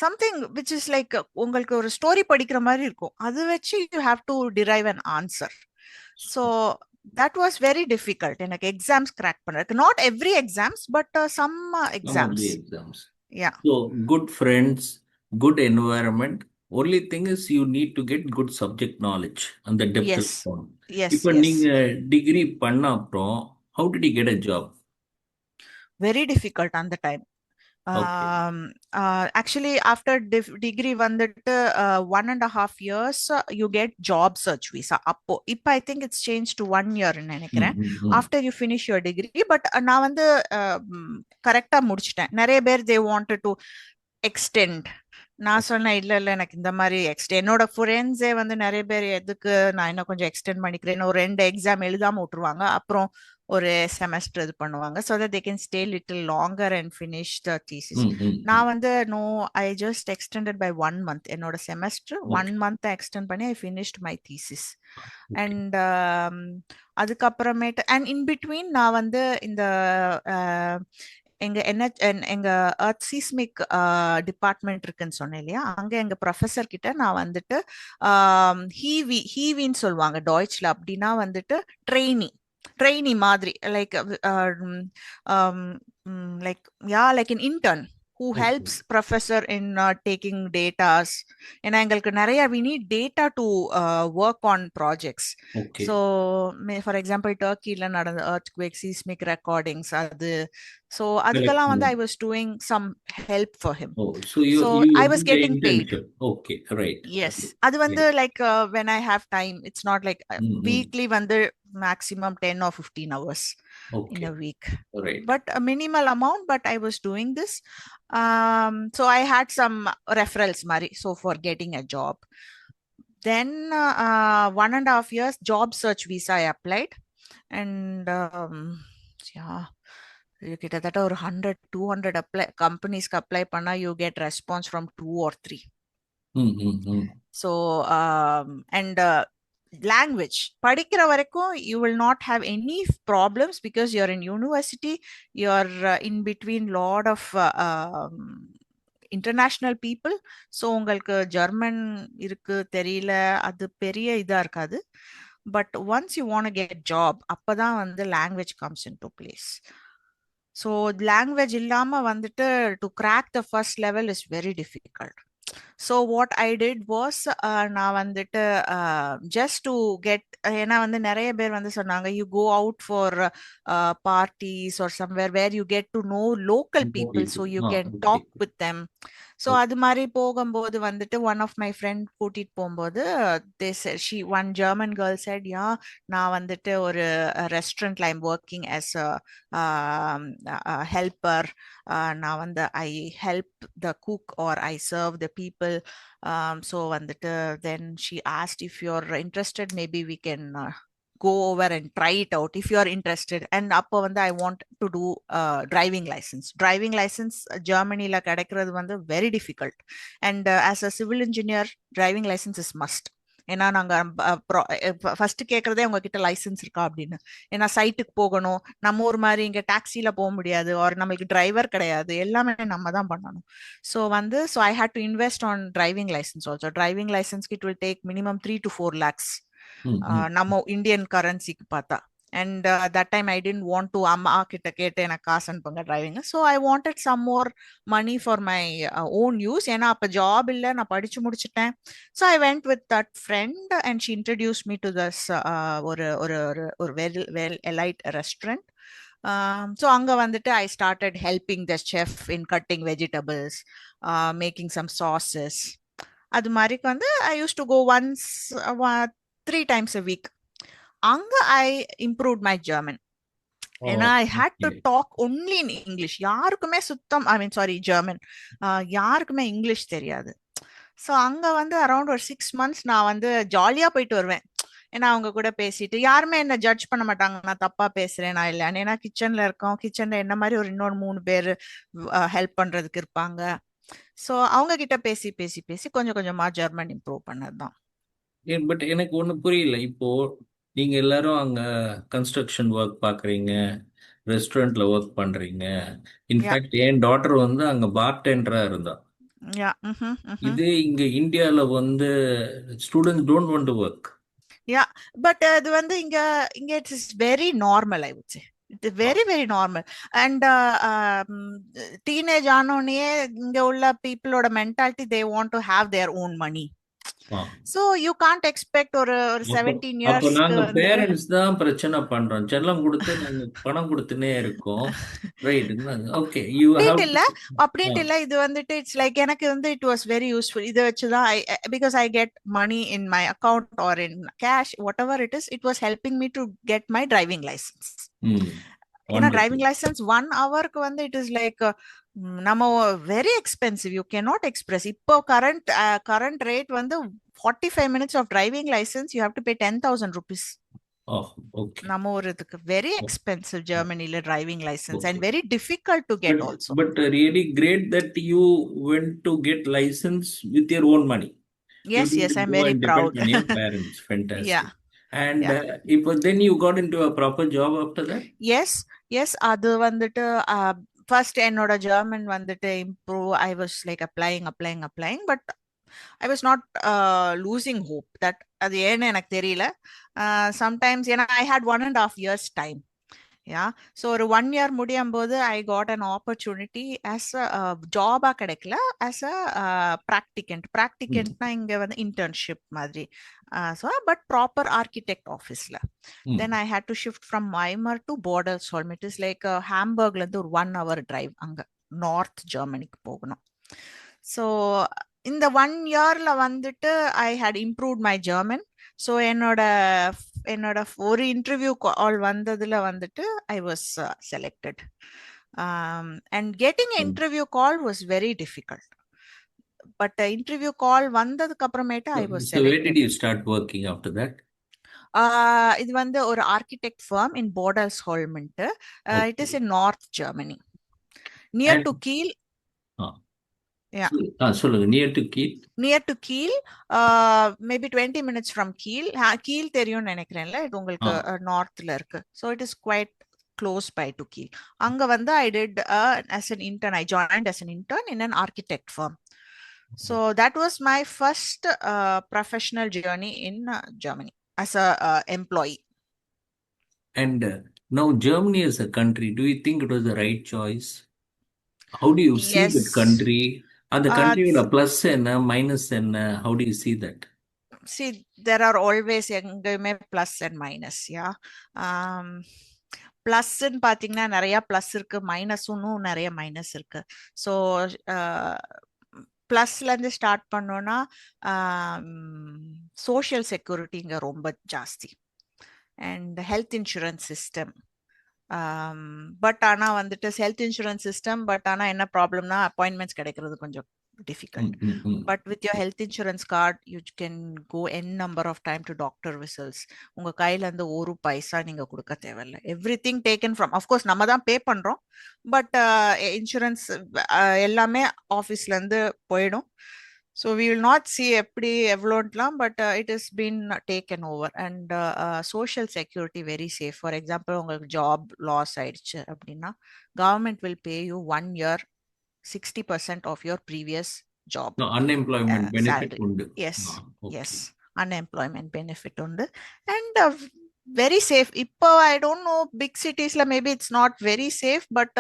something which is like உங்களுக்கு ஒரு ஸ்டோரி படிக்கிற மாதிரி இருக்கும். அது வச்சு you have to derive an answer. So that was very difficult. எனக்கு எக்ஸாம்ஸ் கிராக் பண்றதுக்கு, not every exams but some Some of exams. the exams. Yeah So good friends, good environment. Only thing is you need to get good subject knowledge and the depth yes இருக்கும். Yes இப்போ yes நீங்க degree பண்ண அப்புறம் how did you get a job? Very difficult அந்த time. Okay. Actually after degree வந்துட்டு 1.5 years you get job search visa. அப்போ இப்போ I think it's changed to 1 year நினைக்கிறேன் after you finish your degree. but நான் வந்து கரெக்டா முடிச்சிட்டேன். நிறைய பேர் they wanted to extend. நான் சொன்னேன் இல்ல இல்ல எனக்கு இந்த மாதிரி என்னோட ஃப்ரெண்ட்ஸே வந்து நிறைய பேர் எதுக்கு நான் இன்னும் கொஞ்சம் எக்ஸ்டெண்ட் பண்ணிக்கிறேன், ஒரு 2 எக்ஸாம் எழுதாம விட்டுருவாங்க, அப்புறம் ஒரு செமஸ்டர் இது பண்ணுவாங்க so that they can stay little longer and finish the thesis. நான் வந்து no, I just extended by 1 month. என்னோட செமஸ்டர் 1 month எக்ஸ்டெண்ட் பண்ணி I finished my thesis. And அதுக்கப்புறமேட்டு அண்ட் இன் பிட்வீன் நான் வந்து இந்த எங்க எர்த் சீஸ்மிக் டிபார்ட்மெண்ட் இருக்குன்னு சொன்னேன் இல்லையா, அங்க எங்க ப்ரொஃபசர் கிட்ட நான் வந்துட்டு ஹீவின்னு சொல்லுவாங்க டாய்ச்ல, அப்படின்னா வந்துட்டு ட்ரெயினி மாதிரி like like yeah like an intern who helps professor in taking datas. ஏன்னா எங்களுக்கு நிறைய we need data to work on projects. So for example டர்க்கில நடந்த earthquake seismic recordings அது. So அதுக்கெல்லாம் வந்து I was doing some help for him. So I was getting paid. Okay, right. Yes, அது வந்து like when I have time, it's not like weekly வந்து maximum 10 or 15 hours in a week. Right. But a minimal amount, but I was doing this. So I had some referrals mari, so for getting a job. Then 1.5 years job search visa I applied. And yeah, கிட்டத்தட்ட ஒரு 100-200 apply கம்பெனிஸ்க்கு apply பண்ணா you get response from 2 or 3. So and language படிக்கிற வரைக்கும் you will not have any problems because you're in university, you're in between lot of international people. So உங்களுக்கு German இருக்கு தெரியல, அது பெரிய இதா இருக்காது. But once you want to get job, அப்பதான் வந்து language comes into place. So language இல்லாம வந்துட்டு to crack the first level is very difficult. So what I did was நான் வந்துட்டு just to get ஏன்னா வந்து நிறைய பேர் வந்து சொன்னாங்க you go out for parties or somewhere where you get to know local More people so people. you can Okay. talk with them. So Okay. அது மாதிரி போகும்போது வந்துட்டு one of my friend கூட்டிட்டு போகும்போது they said one German girl said yeah நான் வந்துட்டு ஒரு ரெஸ்டாரண்ட்ல I'm working as a helper. நான் வந்து I help the cook or I serve the people. So வந்துட்டு then she asked if you're interested maybe we can go over and try it out if you're interested. And அப்போ வந்து I want to do driving license ஜெர்மனில கிடைக்கிறது வந்து very difficult. And as a civil engineer driving license is must. ஏன்னா நாங்க first கேட்கறதே உங்ககிட்ட licence இருக்கா அப்படின்னு. ஏன்னா சைட்டுக்கு போகணும், நம்ம ஒரு மாதிரி இங்க டாக்ஸில போக முடியாது, ஒரு நம்மளுக்கு டிரைவர் கிடையாது, எல்லாமே நம்ம தான் பண்ணணும். ஸோ வந்து so I had to invest on driving licence also. Driving லைசன்ஸ்க்கு it will take minimum 3 to 4 lakhs நம்ம இந்தியன் கரன்சிக்கு பார்த்தா. And that time I didn't want to அம்மா கிட்ட கேட்டு எனக்கு காசு அனுப்புங்க driving. So I wanted some more money for my own use. ஏன்னா அப்போ ஜாப் இல்லை, நான் படிச்சு முடிச்சிட்டேன். So I went with that friend and she introduce me to this ஒரு ஒரு ஒரு வெல் எலைட் ரெஸ்டாரண்ட். ஸோ அங்கே வந்துட்டு I started helping the chef in cutting vegetables, making some sauces. அது மாதிரிக்கு வந்து I use to go once 3 times a week. அங்க ஐ improved my German. ஏன்னா I had to talk only in English. யாருக்குமே சுத்தம் German யாருக்குமே இங்கிலீஷ் தெரியாது. So அங்க வந்து அரௌண்ட் ஒரு 6 months நான் வந்து ஜாலியா போயிட்டு வருவேன். ஏன்னா அவங்க கூட பேசிட்டு யாருமே என்ன ஜட்ஜ் பண்ண மாட்டாங்க நான் தப்பா பேசுறேன் நான் இல்லைன்னு. ஏன்னா கிச்சன்ல இருக்கோம், கிச்சன்ல என்ன மாதிரி ஒரு இன்னொரு 3 பேர் ஹெல்ப் பண்றதுக்கு இருப்பாங்க. ஸோ அவங்க கிட்ட பேசி பேசி பேசி கொஞ்சம் கொஞ்சமா ஜெர்மன் இம்ப்ரூவ் பண்ணதுதான். பட் எனக்கு ஒண்ணு புரியல. இப்போ நீங்க எல்லாரும் அங்க கன்ஸ்ட்ரக்ஷன் ஒர்க் பாக்குறீங்க, ரெஸ்டாரண்ட்ல ஒர்க் பண்றீங்க. இன்ஃபேக்ட் என் டாட்டர் வந்து அங்க பார்டெண்டரா இருந்தா. இது இங்க இந்தியால வந்து students don't want to work. But அது வந்து இங்க இங்க it is very normal. I would say it's very very normal. And teenage ஆனோடனே இங்க உள்ள பீப்புளோட mentality they want to have their own money. So you can't expect ஒரு 17 years அப்போ நாங்க பேரண்ட்ஸ் தான் பிரச்சனை பண்றோம். செல்லம் கொடுத்து நாங்க பணம் கொடுத்துனே இருக்கோம். ரைட். ஓகே யூ ஹேவ் அப்படின்ட்டு இல்ல. இது வந்துட்டு இட்ஸ் லைக் எனக்கு வந்து இட் வாஸ் வெரி யூஸ்ஃபுல். இதை வச்சுதான் because I get money in my account or in cash whatever it is. It was helping me to get my driving licence. ஏன்னா driving licence 1 hourக்கு வந்து it is like நம்ம very expensive. You cannot express. இப்போ current rate வந்து 45 minutes of driving license you have to pay 10,000 rupees. நம்ம ஒரு இதுக்கு very expensive ஜெர்மனில driving licence and very difficult to get also. But really great that you went to get licence with your own money. Yes, I'm very proud. On your parents. Fantastic. Yeah. And then you got into a proper job after that? Yes. அது வந்துட்டு first என்னோட German வந்துட்டு improve. I was like applying but I was not losing hope that அது ஏன்னு எனக்கு தெரியல. Sometimes ஏன்னா I had 1.5 years time. So ஒரு 1 year முடியும் போது I got an opportunity as a ஜாபா கிடைக்கல, ஆஸ் அ ப்ராக்டிகன்ட்னா இங்க வந்து இன்டர்ன்ஷிப் மாதிரி. ஸோ பட் ப்ராப்பர் ஆர்கிடெக்ட் ஆஃபீஸ்ல. Then I had to shift from மைமர் to Bordesholm. It is like ஹாம்பர்க்ல இருந்து ஒரு 1 hour டிரைவ் அங்க நார்த் ஜெர்மனிக்கு போகணும். ஸோ இந்த 1 yearல வந்துட்டு I had improved my German. So என்னோட ஒரு இன்டர்வியூ கால் வந்ததுல வந்துட்டு I was selected. And getting interview call was very difficult. But interview call வந்ததுக்கு அப்புறமேட்டு I was selected. Where did you start working after that? இது வந்து ஒரு architect firm in Bordesholm. It is in north Germany near to Kiel. சொல்லுங்க. Near to Kiel maybe 20 minutes from Kiel. Kiel தெரியும்னு நினைக்கிறேன்ல, இது உங்களுக்கு நார்த்ல இருக்கு. So it is quite close by to Kiel. அங்க வந்து I did as an intern. I joined as an intern in an architect firm. So that was my first professional journey in Germany as a employee. And now Germany as a country, do you think it was the right choice? How do you see that Yes. country? அந்த Uh, கண்ட்ரியோட plus என்ன minus என்ன? How do you see that? see, there are always எங்கேயுமே plus and minus, yeah. ப்ளஸ்ன்னு பார்த்தீங்கன்னா நிறைய plus இருக்கு, மைனஸும் நிறைய minus இருக்கு. ஸோ ப்ளஸ்லேருந்து ஸ்டார்ட் பண்ணோன்னா சோஷியல் செக்யூரிட்டி இங்கே ரொம்ப ஜாஸ்தி and health insurance system. But ஆனால் வந்துட்டு ஹெல்த் இன்சூரன்ஸ் சிஸ்டம், பட் ஆனால் என்ன ப்ராப்ளம்னா அப்பாயின்மெண்ட்ஸ் கிடைக்கிறது கொஞ்சம் difficult. But with your health insurance card, you can go n number of time to doctor visits. உங்க கையில இருந்து ஒரு பைசா நீங்க கொடுக்க தேவையில்ல. எவ்ரிதிங் டேக்கன் ஃப்ரம், அஃப்கோர்ஸ் நம்ம தான் பே பண்றோம், பட் இன்சூரன்ஸ் எல்லாமே ஆஃபீஸ்ல இருந்து போயிடும். So we will not see எப்படி எவ்வளோன்ட்லாம், but it is been taken over. And social security very safe. For example உங்களுக்கு ஜாப் லாஸ் ஆயிடுச்சு அப்படின்னா government will pay you 1 year 60% of your previous job unemployment benefit salary. உண்டு. Yes, Okay. yes, unemployment benefit உண்டு. And very safe. இப்போ I don't know, big cities la maybe it's not very safe, but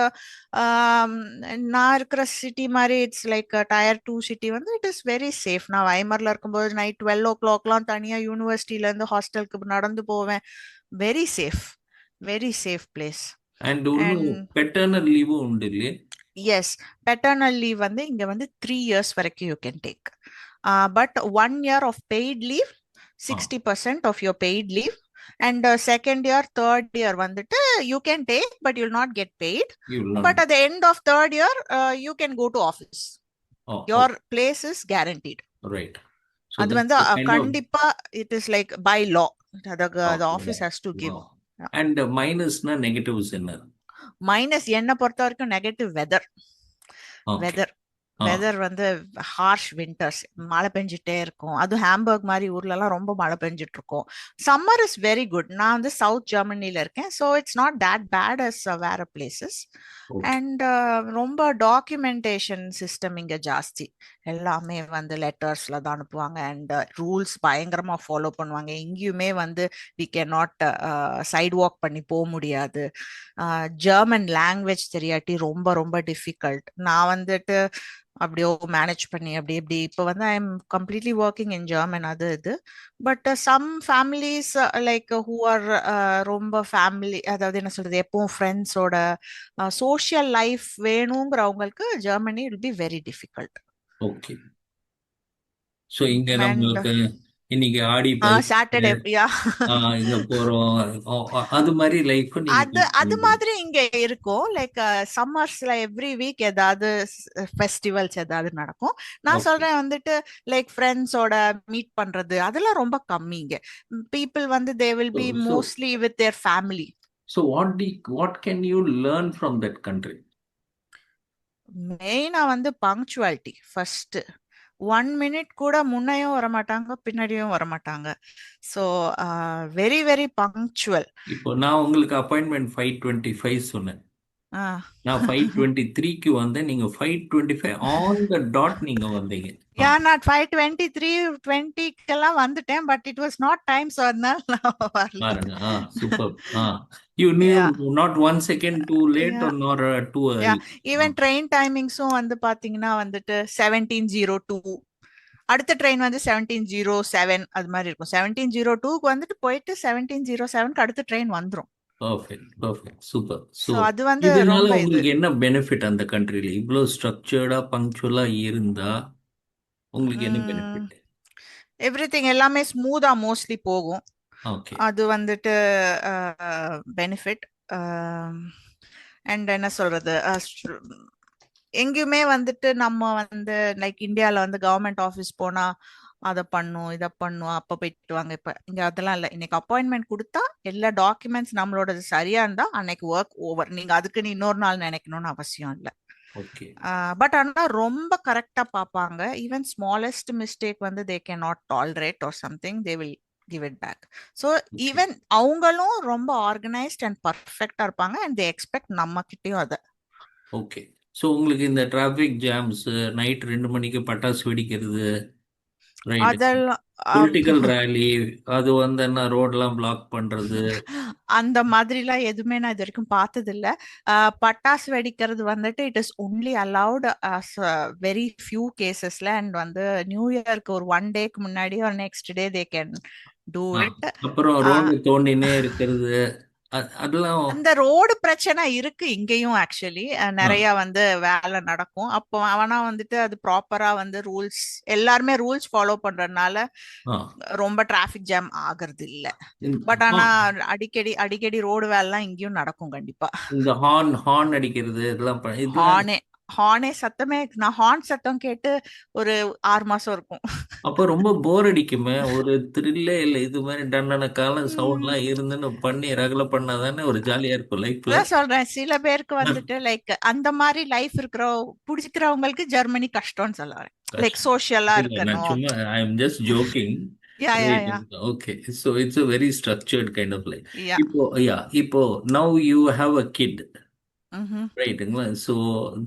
நான் இருக்கிற city மாதிரி it's like tier 2 city வந்து it is very safe. நான் வைமர்ல இருக்கும்போது night 12 o'clockலாம் தனியா யூனிவர்சிட்டில இருந்து ஹாஸ்டலுக்கு நடந்து போவேன். Very safe, very safe place. And இன்னும் பெட்டர்னல் லீவும் உண்டு இல்லையே? எஸ், பெட்டர்னல் லீவ் வந்து இங்க வந்து 3 years வரைக்கும் you can take. But 1 year of paid leave, 60% of your paid leave. And second year, third year வந்துட்டு you can take, but you'll not get paid. But at the end of third year, you can go to office. Your place is guaranteed. Right. அது வந்து கண்டிப்பா it is like by law. The office has to give. And மைனஸ்னா negatives என்ன? Minus என்ன பொறுத்த வரைக்கும் negative weather. Weather வந்து harsh winters, மழை பெஞ்சிட்டே இருக்கும். அதுவும் ஹாம்பர்க் மாதிரி ஊர்லலாம் ரொம்ப மழை பெஞ்சிட்டு இருக்கும். Summer is very good. நான் வந்து சவுத் ஜெர்மனில இருக்கேன், so it's not that bad as வேற பிளேசஸ். அண்ட் ரொம்ப டாக்குமெண்டேஷன் சிஸ்டம் இங்க ஜாஸ்தி. எல்லாமே வந்து லெட்டர்ஸ்ல தான் அனுப்புவாங்க. அண்ட் ரூல்ஸ் பயங்கரமா ஃபாலோ பண்ணுவாங்க. எங்கேயுமே வந்து we can not side walk பண்ணி போக முடியாது. ஜெர்மன் லாங்குவேஜ் தெரியாட்டி ரொம்ப ரொம்ப டிஃபிகல்ட். நான் வந்துட்டு அப்படியோ மேனேஜ் பண்ணி அப்படி எப்படி இப்போ வந்து I am completely working in German. அது இது. But some families like who are ரொம்ப ஃபேமிலி, அதாவது என்ன சொல்றது, எப்பவும் ஃப்ரெண்ட்ஸோட சோஷியல் லைஃப் வேணுங்கிறவங்களுக்கு Germany will be very difficult. Okay. So இங்க நம்மளுக்கு இன்னைக்கு ஆடி சாட்டர்டே இங்க போறோம், அது மாதிரி லைஃப் அது மாதிரி இங்க இருக்கும். லைக் சம்மர்ஸ்ல எவ்ரி வீக் ஏதாவது ஃபெஸ்டிவல்ஸ் ஏதாவது நடக்கும். நான் சொல்றேன் வந்துட்டு லைக் ஃப்ரெண்ட்ஸோட மீட் பண்றது அதெல்லாம் ரொம்ப கம்மி இங்க. பீப்புள் வந்து they will be mostly with their family. So what can you learn from that country? மெயினா வந்து பங்க்சுவாலிட்டி ஃபர்ஸ்ட். 1 minute கூட முன்னையும் வரமாட்டாங்க, பின்னாடியும் வரமாட்டாங்க. So very very punctual. இப்போ நான் உங்களுக்கு அப்பாயின்மெண்ட் 5:25 சொன்னேன். நான் 5:23க்கு வந்தேன், நீங்க 5:25 ஆன் த டாட் நீங்க வந்தீங்க. நான் 5:23:20 வந்துட்டேன், but it was not time. So அதனால பாருங்க. Super. You knew not 1 second too late or nor too early. Even train டைமிங்ஸும் வந்து பாத்தீங்கன்னா வந்துட்டு 17:02, அடுத்த ட்ரெயின் வந்து 17:07 அது மாதிரி இருக்கும். 17:02க்கு வந்துட்டு போயிட்டு 17:07க்கு அடுத்த ட்ரெயின் வந்துரும். Perfect super. சோ அது வந்து இதனால ரொம்ப உங்களுக்கு என்ன பெனிஃபிட்? அந்த கண்ட்ரில இவ்ளோ ஸ்ட்ரக்சர்டா பங்க்சுவலா இருந்தா உங்களுக்கு என்ன பெனிஃபிட்? எவ்ரிதிங் எல்லாமே ஸ்மூதா மோஸ்ட்லி போகும். அது வந்துட்டு பெனிஃபிட். அண்ட் என்ன சொல்றது, எங்கேயுமே வந்துட்டு நம்ம வந்து லைக் இந்தியாவில் வந்து கவர்மெண்ட் ஆஃபீஸ் போனா அதை பண்ணும் இதை பண்ணும் அப்போ போயிட்டு வாங்க. இப்போ இங்கே அதெல்லாம் இல்லை. இன்னைக்கு அப்பாயின்மெண்ட் கொடுத்தா எல்லா டாக்குமெண்ட்ஸ் நம்மளோட சரியா இருந்தா அன்னைக்கு ஒர்க் ஓவர். நீங்க அதுக்குன்னு இன்னொரு நாள் நினைக்கணும்னு அவசியம் இல்லை. பட் ஆனா ரொம்ப கரெக்டா பார்ப்பாங்க. ஈவன் ஸ்மாலஸ்ட் மிஸ்டேக் வந்து they can not tolerate or something, they will give it back. So even அவங்களும் ரொம்ப ஆர்கனைஸ்ட் அண்ட் பர்ஃபெக்டா இருப்பாங்க and they expect நம்ம கிட்டயும் அத. ஓகே. ஸோ உங்களுக்கு இந்த டிராஃபிக் ஜாம்ஸ், நைட் 2 மணிக்கு பட்டாசு வெடிக்கிறது ரைட். அதெல்லாம் பொலிட்டிக்கல் ரேலி, அது வந்து என்ன ரோடெல்லாம் பிளாக் பண்றது. அந்த மாதிரிலாம் எதுவுமே நான் இது வரைக்கும் பார்த்தது இல்ல. பட்டாசு வெடிக்கிறது வந்துட்டு it is only allowed very few கேசஸ்ல, அண்ட் வந்து நியூ இயர்க்கு ஒரு 1 டேக்கு முன்னாடி ஒரு next day they can do ah, it. அப்புறம் ரோடு தோண்டினே இருக்கிறது, அதெல்லாம். அந்த ரோடு பிரச்சனை இருக்கு இங்கேயும் ஆக்சுவலி. ஆ, நிறைய வந்து வேலை நடக்கும். அப்போ அவனா வந்துட்டு அது ப்ராப்பரா வந்து ரூல்ஸ், எல்லாருமே ரூல்ஸ் ஃபாலோ பண்றதுனால ஆ. ரொம்ப டிராஃபிக் ஜாம் ஆகுறது இல்ல. இந்த பட் ஆனா அடிக்கடி அடிக்கடி ரோடு வேலைலாம் இங்கேயும் நடக்கும் கண்டிப்பா. இந்த ஹார்ன் ஹார்ன் அடிக்கிறது இதெல்லாம் இதெல்லாம். ஹார்னே ஹார்னே சத்தமே, நான் ஹார்ன் சத்தம் கேட்டு ஒரு 6 மாசம் இருக்கும். அப்போ ரொம்ப போர் அடிக்குமே, ஒரு த்ரில்லே இல்லை. இது மாதிரி தண்டனை காலம் உம் சவுண்ட்லாம் இருந்துன்னு பண்ணி ரகலை பண்ணாதானே ஒரு ஜாலியா இருக்கும் லைஃப்ல. அதான் சொல்றேன், சில பேருக்கு வந்துட்டு லைக் அந்த மாதிரி லைஃப் இருக்கிற பிடிக்கிறவங்களுக்கு ஜெர்மனி கஷ்டம்னு சொல்ல வரேன். லைக் கஷ்டம். சோஷியலா இல்ல, நான் இருக்கணும். சும்மா I am just joking. Yeah yeah right. Yeah okay. So it's a very structured kind of life. Yeah. இப்போ யா, இப்போ now you have a kid, mm-hmm. ரைட்டுங்களா? ஸோ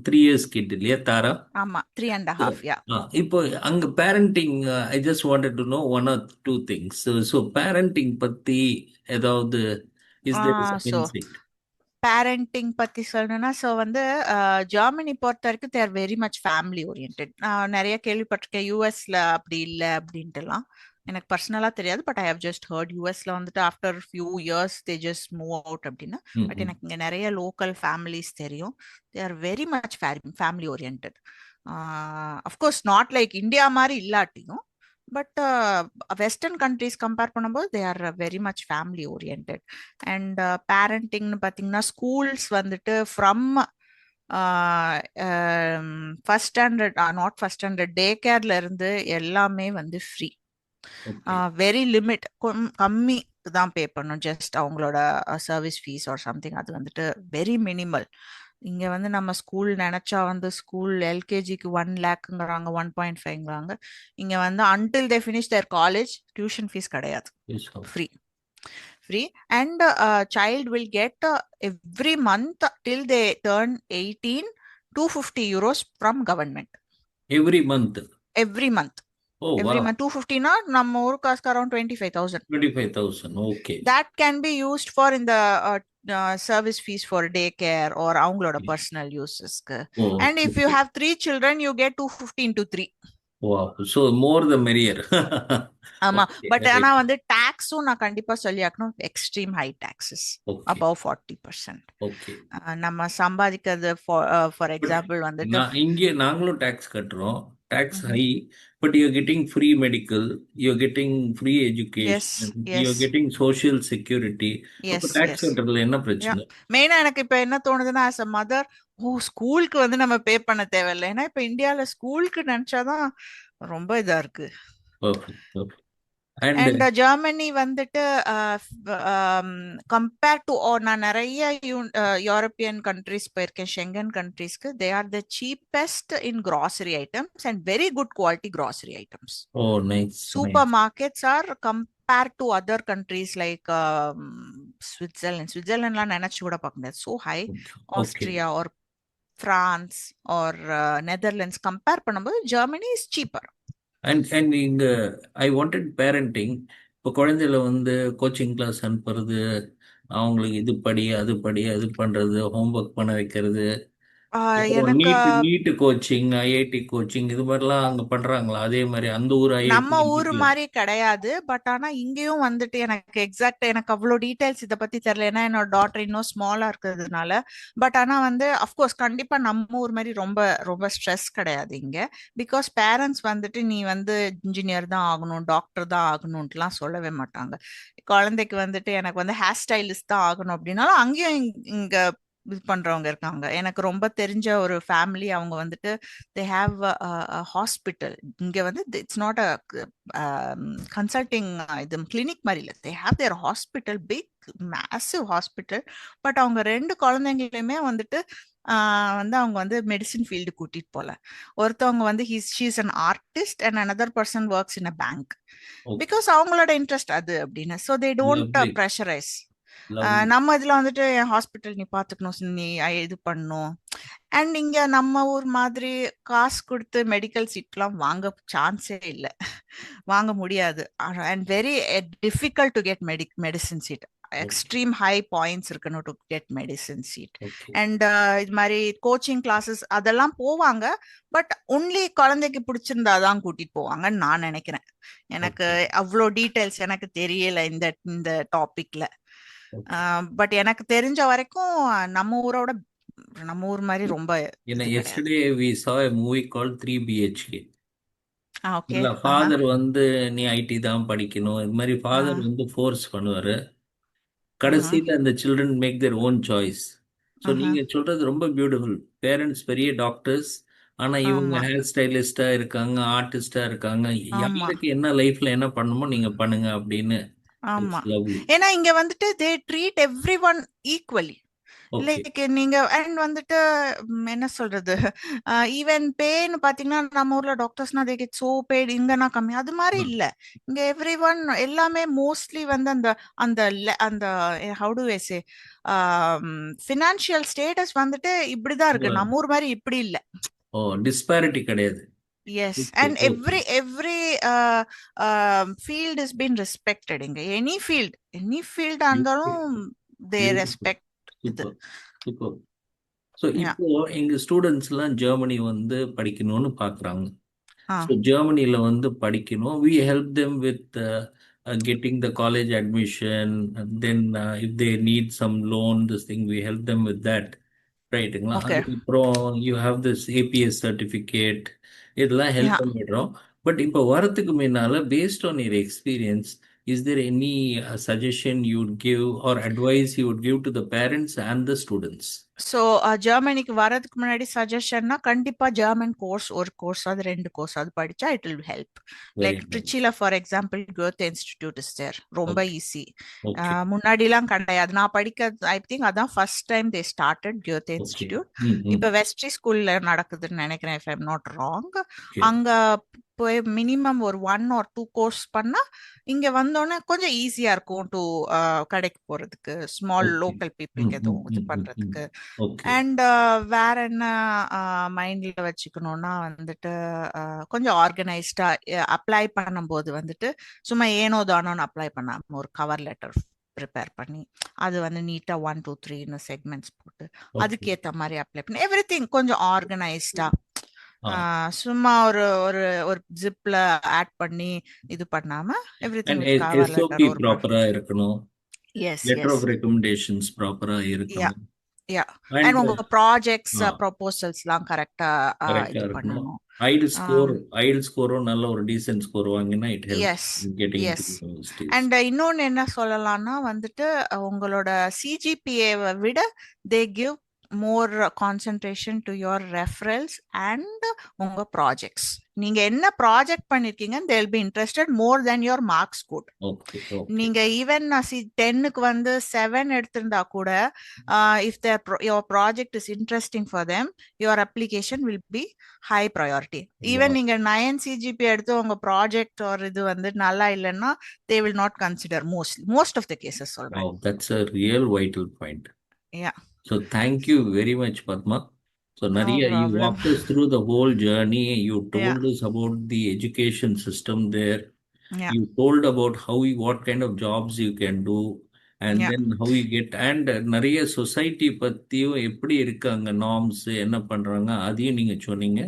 3 years கிட் இல்லையா தாரா? ஆமா, 3.5, யா. இப்போ அங்க parenting, I just wanted to know 1 or 2 things. So parenting பத்தி ஏதாவது, is there some so insight? Parenting பத்தி சொல்லணும்னா, ஸோ வந்து ஜெர்மனி பொறுத்த வரைக்கும் they're very much family orient. நான் நிறைய கேள்விப்பட்டிருக்கேன் யூஎஸ்ல அப்படி இல்லை அப்படின்ட்டுலாம். எனக்கு பர்சனலா தெரியாது, but I have just heard யூஎஸ்ல வந்துட்டு after few years they just move out அப்படின்னு. பட் எனக்கு இங்க நிறைய லோக்கல் ஃபேமிலிஸ் தெரியும். They are very much family oriented. Of course not like India மாதிரி இல்லாட்டியும், பட் வெஸ்டர்ன் கண்ட்ரீஸ் கம்பேர் பண்ணும்போது தே ஆர் வெரி மச் ஃபேமிலி ஓரியன்ட். அண்ட் பேரண்டிங்னு பார்த்தீங்கன்னா ஸ்கூல்ஸ் வந்துட்டு from first standard, not first standard, day கேர்ல இருந்து எல்லாமே வந்து ஃப்ரீ. ஓகே. வெரி லிமிட், கம்மி தான் பே பண்ணும் ஜஸ்ட் அவங்களோட சர்வீஸ் ஃபீஸ் ஆர் சம்திங். அது வந்துட்டு வெரி மினிமல். இங்க வந்து நம்ம ஸ்கூல் நினைச்சா வந்து ஸ்கூல் எல்கேஜிக்கு 1 lakhங்கிறாங்க, 1.5ங்கிறாங்க. இங்க வந்து until they finish their college tuition fees கிடையாது, free. Free. And child will get every month till they turn 18 250 euros from government. Every month? Every month. ஓ வா. Every month 250 na நம்ம ஊர் காசுக்கு around 25,000. 25,000. Okay. That can be used for in the service fees for daycare or அவங்களோட personal uses. Oh And if you okay. have 3 children you get 250 into 3. Wow. So more the merrier. ஆமா, okay. But ஆனா right. வந்து டாக்ஸும் நான் கண்டிப்பா சொல்லியாக்கணும், extreme high taxes okay. above 40%. Okay. நம்ம சம்பாதிக்கிறது ஃபார் பட் எக்ஸாம்பிள் வந்துட்டு நான் இங்கே நாங்களும் டேக்ஸ் கட்டுறோம். டேக்ஸ் ம்ஹும். High. But you getting free medical, you getting free yes education, you yes getting social security. அப்போ எஸ் டேக்ஸ் எஸ் கட்டுறதுல என்ன யா. பிரச்சனை? மெயினா எனக்கு இப்ப என்ன தோணுதுன்னா, ஆஸ் அ மதர், ஸ்கூலுக்கு வந்து நம்ம பே பண்ண தேவையில்லை. ஏன்னா இப்ப இந்தியால ஸ்கூலுக்கு நினைச்சாதான் ரொம்ப இதா இருக்கு. Perfect, perfect. And and Germany வந்துட்டு கம்பேர் டு, நான் நிறைய யூரோப்பியன் கண்ட்ரிஸ் போயிருக்கேன், ஷெங்கன் கண்ட்ரிஸ்க்கு. They are the cheapest in grocery items and very good quality grocery items. Oh nice, super nice. Markets are compare to other countries like ஸ்விட்சர்லாண்ட்லாம் நினைச்சு கூட பார்க்க முடியாது, so high. Okay. Austria or France or Netherlands compare பண்ணும்போது Germany is cheaper. And இங்க I wanted parenting. இப்போ குழந்தைகளை வந்து கோச்சிங் கிளாஸ் அனுப்புறது, அவங்களுக்கு இது படி அது படி அது பண்றது, ஹோம்ஒர்க் பண்ண வைக்கிறது, அப்புறம் எனக்கு நீட்டு கோச்சிங், ஐஐடி கோச்சிங், இது மாதிரிலாம் அங்க பண்றாங்களா? அதே மாதிரி அந்த ஊர் நம்ம ஐஐடி ஊர் இருக்குல்ல? மாதிரி கிடையாது, பட் ஆனா இங்கேயும் வந்துட்டு எனக்கு எக்ஸாக்ட் எனக்கு அவ்வளோ டீடைல்ஸ் இதை பத்தி தெரியல, ஏன்னா என்னோட டாட்டர் இன்னும் ஸ்மாலா இருக்கிறதுனால. பட் ஆனா வந்து அஃப்கோர்ஸ் கண்டிப்பா நம்ம ஊர் மாதிரி ரொம்ப ரொம்ப ஸ்ட்ரெஸ் கிடையாது இங்க. பிகாஸ் பேரண்ட்ஸ் வந்துட்டு நீ வந்து இன்ஜினியர் தான் ஆகணும், டாக்டர் தான் ஆகணும்ட்டுலாம் சொல்லவே மாட்டாங்க. குழந்தைக்கு வந்துட்டு எனக்கு வந்து ஹேர் ஸ்டைலிஸ்ட் தான் ஆகணும் அப்படின்னாலும் அங்கேயும் இங்க இது பண்றவங்க இருக்காங்க. எனக்கு ரொம்ப தெரிஞ்ச ஒரு ஃபேமிலி, அவங்க வந்துட்டு தே ஹாவ் ஹாஸ்பிட்டல் இங்க வந்து. இட்ஸ் நாட் அ கன்சல்டிங் இது கிளினிக் மாதிரி இல்லை, they have their hospital, big massive hospital. But அவங்க 2 குழந்தைங்களையுமே வந்துட்டு வந்து அவங்க வந்து மெடிசின் ஃபீல்டு கூட்டிட்டு போல. ஒருத்தவங்க வந்து she's an artist and another person works in a bank. Okay. Because அவங்களோட இன்ட்ரெஸ்ட் அது அப்படின்னு. So they don't lovely, pressurise. Lovely. நம்ம இதுல வந்துட்டு ஹாஸ்பிட்டல் நீ பாத்துக்கணும், நீ இது பண்ணணும். அண்ட் இங்க நம்ம ஊர் மாதிரி காசு கொடுத்து மெடிக்கல் சீட்லாம் வாங்க சான்ஸே இல்லை, வாங்க முடியாது. And very difficult to get medicine seat. Okay. Extreme high points இருக்கணும் to get medicine seat. Okay. And இது மாதிரி கோச்சிங் கிளாஸஸ் அதெல்லாம் போவாங்க. பட் ஒன்லி குழந்தைக்கு பிடிச்சிருந்தா தான் கூட்டிட்டு போவாங்கன்னு நான் நினைக்கிறேன். எனக்கு ஓகே. அவ்வளோ டீட்டெயில்ஸ் எனக்கு தெரியல இந்த இந்த டாபிக்ல. ஓகே. பட் எனக்கு தெரிஞ்ச வரைக்கும் நம்ம ஊரோட நம்ம ஊர் மாதிரி ரொம்ப ஏன்னா இது கிடையாது. yesterday we saw a movie called 3 BHK. Okay. இல்ல ஆஹா. ஃபாதர் வந்து நீ ஐடி தான் படிக்கணும், இது மாதிரி ஃபாதர் ஆ. வந்து ஃபோர்ஸ் பண்ணுவாரு. ஆஹா. கடைசியில் அந்த children make their own choice. So aha. நீங்க சொல்றது ரொம்ப பியூட்டிஃபுல். பேரண்ட்ஸ் பெரிய டாக்டர்ஸ், ஆனா இவங்க ஆமா. ஹேர் ஸ்டைலிஸ்டா இருக்காங்க, ஆர்டிஸ்டா இருக்காங்க. ஆமா. யாருக்கு என்ன லைஃப்ல என்ன பண்ணணுமோ நீங்க பண்ணுங்க அப்படின்னு. ஆமா. It's lovely. ஏன்னா இங்க வந்துட்டு தே treat every one equally. Okay. Like நீங்க அண்ட் வந்துட்டு என்ன சொல்றது, ஈவன் பேன்னு பாத்தீங்கன்னா நம்ம ஊர்ல டாக்டர்ஸ்னா தே கெட் சோ பேட், இங்கன்னா கம்மி, அது மாதிரி இல்ல. இங்க எவ்ரி ஒன் எல்லாமே மோஸ்ட்லி வந்து அந்த அந்த அந்த how to I say financial status வந்துட்டு இப்படிதான் இருக்கு. நம்ம ஊர் மாதிரி இப்படி இல்ல. ஓ, டிஸ்பாரிட்டி கிடையாது. Yes, okay. and okay. every field is been respected. இங்க any field இருந்தாலும் they பியூட்டிஃபுல். respect இது. சூப்பர். சூப்பர். So Yeah. இப்போ எங்க ஸ்டூடெண்ட்ஸ்லாம் ஜெர்மனி வந்து படிக்கணும்னு பார்க்குறாங்க. ஆ. ஸோ ஜெர்மனியில் வந்து படிக்கணும். We help them with getting the college admission. Then if they need some loan this thing we help them with that. ரைட்டுங்களா? Okay. அதுக்கப்புறம் you have this APS certificate, இதெல்லாம் ஹெல்ப் Yeah. பண்ணிடுறோம். பட் இப்போ வரத்துக்கு முன்னால based on your experience, is there any suggestion you would give or advice you would give to the parents and the students? ஸோ ஜெர்மனிக்கு வர்றதுக்கு முன்னாடி சஜஷன்னா கண்டிப்பா ஜெர்மன் கோர்ஸ், ஒரு கோர்ஸ் அது 2 கோர்ஸ் அது படிச்சா it will help. Very like nice. ட்ரிச்சில for example Goethe institute is there, ரொம்ப Okay. ஈஸி. Okay. முன்னாடிலாம் கிடையாது. நான் படிக்க ஐ திங்க் அதான் first time they started Goethe Okay. Institute. Mm-hmm. இப்போ வெஸ்ட்ரி ஸ்கூல்ல நடக்குதுன்னு நினைக்கிறேன், if I'm not wrong. Okay. அங்க போய் மினிமம் ஒரு 1 or 2 கோர்ஸ் பண்ணா இங்க வந்தோடனே கொஞ்சம் ஈஸியா இருக்கும் டு கடைக்கு போறதுக்கு, ஸ்மால் Okay. லோக்கல் பீப்புளுக்கு எதுவும் இது Mm-hmm. பண்றதுக்கு. Okay. அண்ட் வேற என்ன மைண்ட்ல வச்சுக்கணும்னா வந்துட்டு கொஞ்சம் ஆர்கனைஸ்டா அப்ளை பண்ணும்போது வந்துட்டு சும்மா ஏனோ தானோன்னு அப்ளை பண்ணாம ஒரு கவர் லெட்டர் ப்ரிப்பேர் பண்ணி அது வந்து நீட்டா 1 2 3 செக்மெண்ட்ஸ் போட்டு Okay. அதுக்கேத்த மாதிரி அப்ளை பண்ணி எவ்ரிதிங் கொஞ்சம் ஆர்கனைஸ்டா, Ah. சும்மா ஒரு ஒரு ஒரு ஜிப்ல ஆட் பண்ணி இது பண்ணாம everything And with cover SOP letter ஒரு ப்ராப்பரா இருக்கணும். Yes letter yes of recommendations ப்ராப்பரா யா இருக்கணும். யா. அண்ட் அண்ட் உங்க ப்ராஜெக்ட்ஸ் ப்ரொபோசல்ஸ்லாம் கரெக்டா கரெக்டா இது இருக்கணும். பண்ணணும். ஐடு ஸ்கோர், ஐடு ஸ்கோரும் நல்ல ஒரு டீசென்ட் ஸ்கோர் வாங்கினா it helps us in getting to US. Universities. And இன்னொன்னு என்ன சொல்லலாம்னா வந்துட்டு உங்களோட சிஜிபிஏவை விட they give more concentration to your referrals and உங்க ப்ராஜெக்ட்ஸ். நீங்க என்ன ப்ராஜெக்ட் பண்ணிருக்கீங்க they will be interested more than your marks scored. Okay. Okay. நீங்க ஈவன் 10க்கு வந்து 7 எடுத்திருந்தா கூட if your project is interesting for them, your application will be high priority. Even நீங்க 9 CGP எடுத்து உங்க ப்ராஜெக்ட் ஒரு இது வந்து நல்லா இல்லைன்னா they will not consider most of the cases சொல்றேன். Wow, that's a real vital point. Yeah. So thank you very much, Padma. So No Nariya, you problem. walked us through the whole journey. You Yeah. told us about the education system there. Yeah. You told about what kind of jobs you can do, and Yeah. then how you get, and நிறைய society பத்தியும் எப்படி இருக்காங்க, norms என்ன பண்றாங்க அதையும் நீங்க சொன்னீங்க.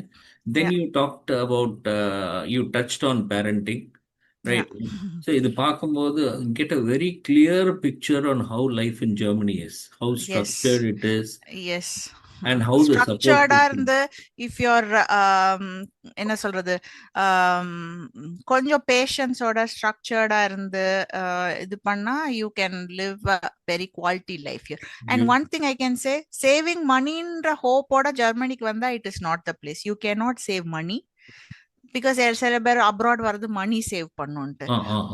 Then Yeah. you talked about you touched on parenting, Yeah. right? So இது பார்க்கும்போது get a very clear picture on how life in Germany is, how Yes. structured it is, Yes. and how the support ஸ்ட்ரக்சர்டா system. இருந்து if your என்ன சொல்றது, கொஞ்சம் பேஷன்ஸோட ஸ்ட்ரக்சர்டா இருந்து இது பண்ணா you can live a very quality life here. And one thing I can say, saving மணின்ற ஹோப்போட ஜெர்மனிக்கு வந்தா it is not the place. You can not save money because சில பேர் அப்ராட் வர்றது மணி சேவ் பண்ணுன்ட்டு.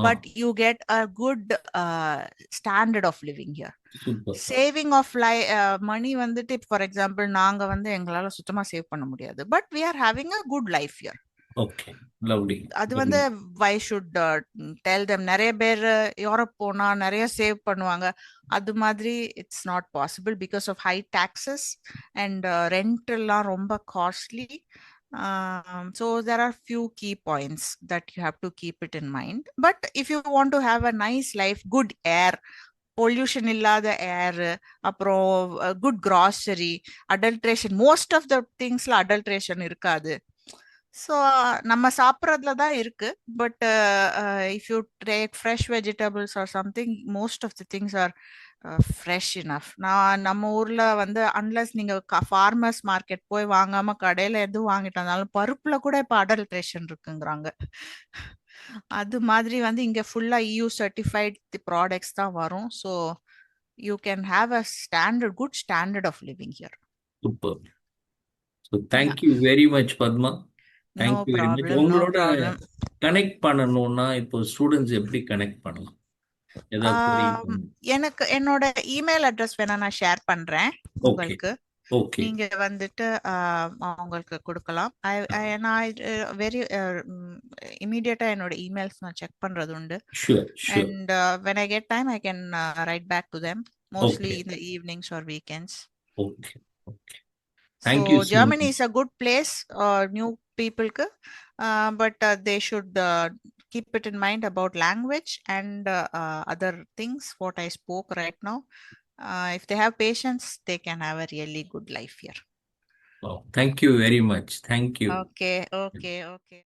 But you get a good standard of living here. Super. Saving of money வந்துட்டு for example நாங்க வந்து எங்களால சுத்தமா சேவ் பண்ண முடியாது. But we are having a good life here. Okay. Lovely. அது வந்து lovely. Why should tell them. நிறைய பேர் யூரோப் போனா நிறைய சேவ் பண்ணுவாங்க. அது மாதிரி it's not possible because of high taxes and rent எல்லாம் ரொம்ப costly. So there are few key points that you have to keep it in mind. But if you want to have a nice life, good air, pollution இல்லாத air, அப்புறம் good grocery, adulteration, most of the திங்ஸ்ல adulteration இருக்காது. So நம்ம சாப்பிட்றதுல தான் இருக்கு. But if you take fresh vegetables or something, most of the things are fresh enough. நான் நம்ம ஊர்ல வந்து அன்லஸ் நீங்க ஃபார்மர்ஸ் மார்க்கெட் போய் வாங்காம கடையில எதுவும் வாங்கிட்டு வந்தாலும் பருப்புல கூட இப்ப அடல்ட்ரேஷன் இருக்குங்கிறாங்க. அது மாதிரி வந்து இங்க ஃபுல்லா EU சர்டிஃபைட் ப்ராடக்ட்ஸ் தான் வரும். So you can have a standard, good standard of living here. Super. So thank you very much Padma. No thank you very much. Problem, no உங்களோட ப்ராப்ளம். கனெக்ட் பண்ணணும்னா இப்போ ஸ்டூடெண்ட்ஸ் எப்படி கனெக்ட் பண்ணலாம்? ஏதாவது query எனக்கு என்னோட இமெயில் அட்ரஸ் வேணா நான் ஷேர் பண்றேன் ஓகே. உங்களுக்கு. ஓகே. நீங்க வந்துட்டு அவங்களுக்கு கொடுக்கலாம். நான் வெரி இமீடியட்டா என்னோட இமெயில்ஸ் நான் செக் பண்றது உண்டு. Sure sure. And when I get time I can write back to them, mostly okay. in the evenings or weekends. Okay. Okay. So thank you so Germany much. is a good place new people ku, but they should keep it in mind about language and other things what I spoke right now. If they have patience, they can have a really good life here. Thank you very much. Thank you. Okay, okay, okay.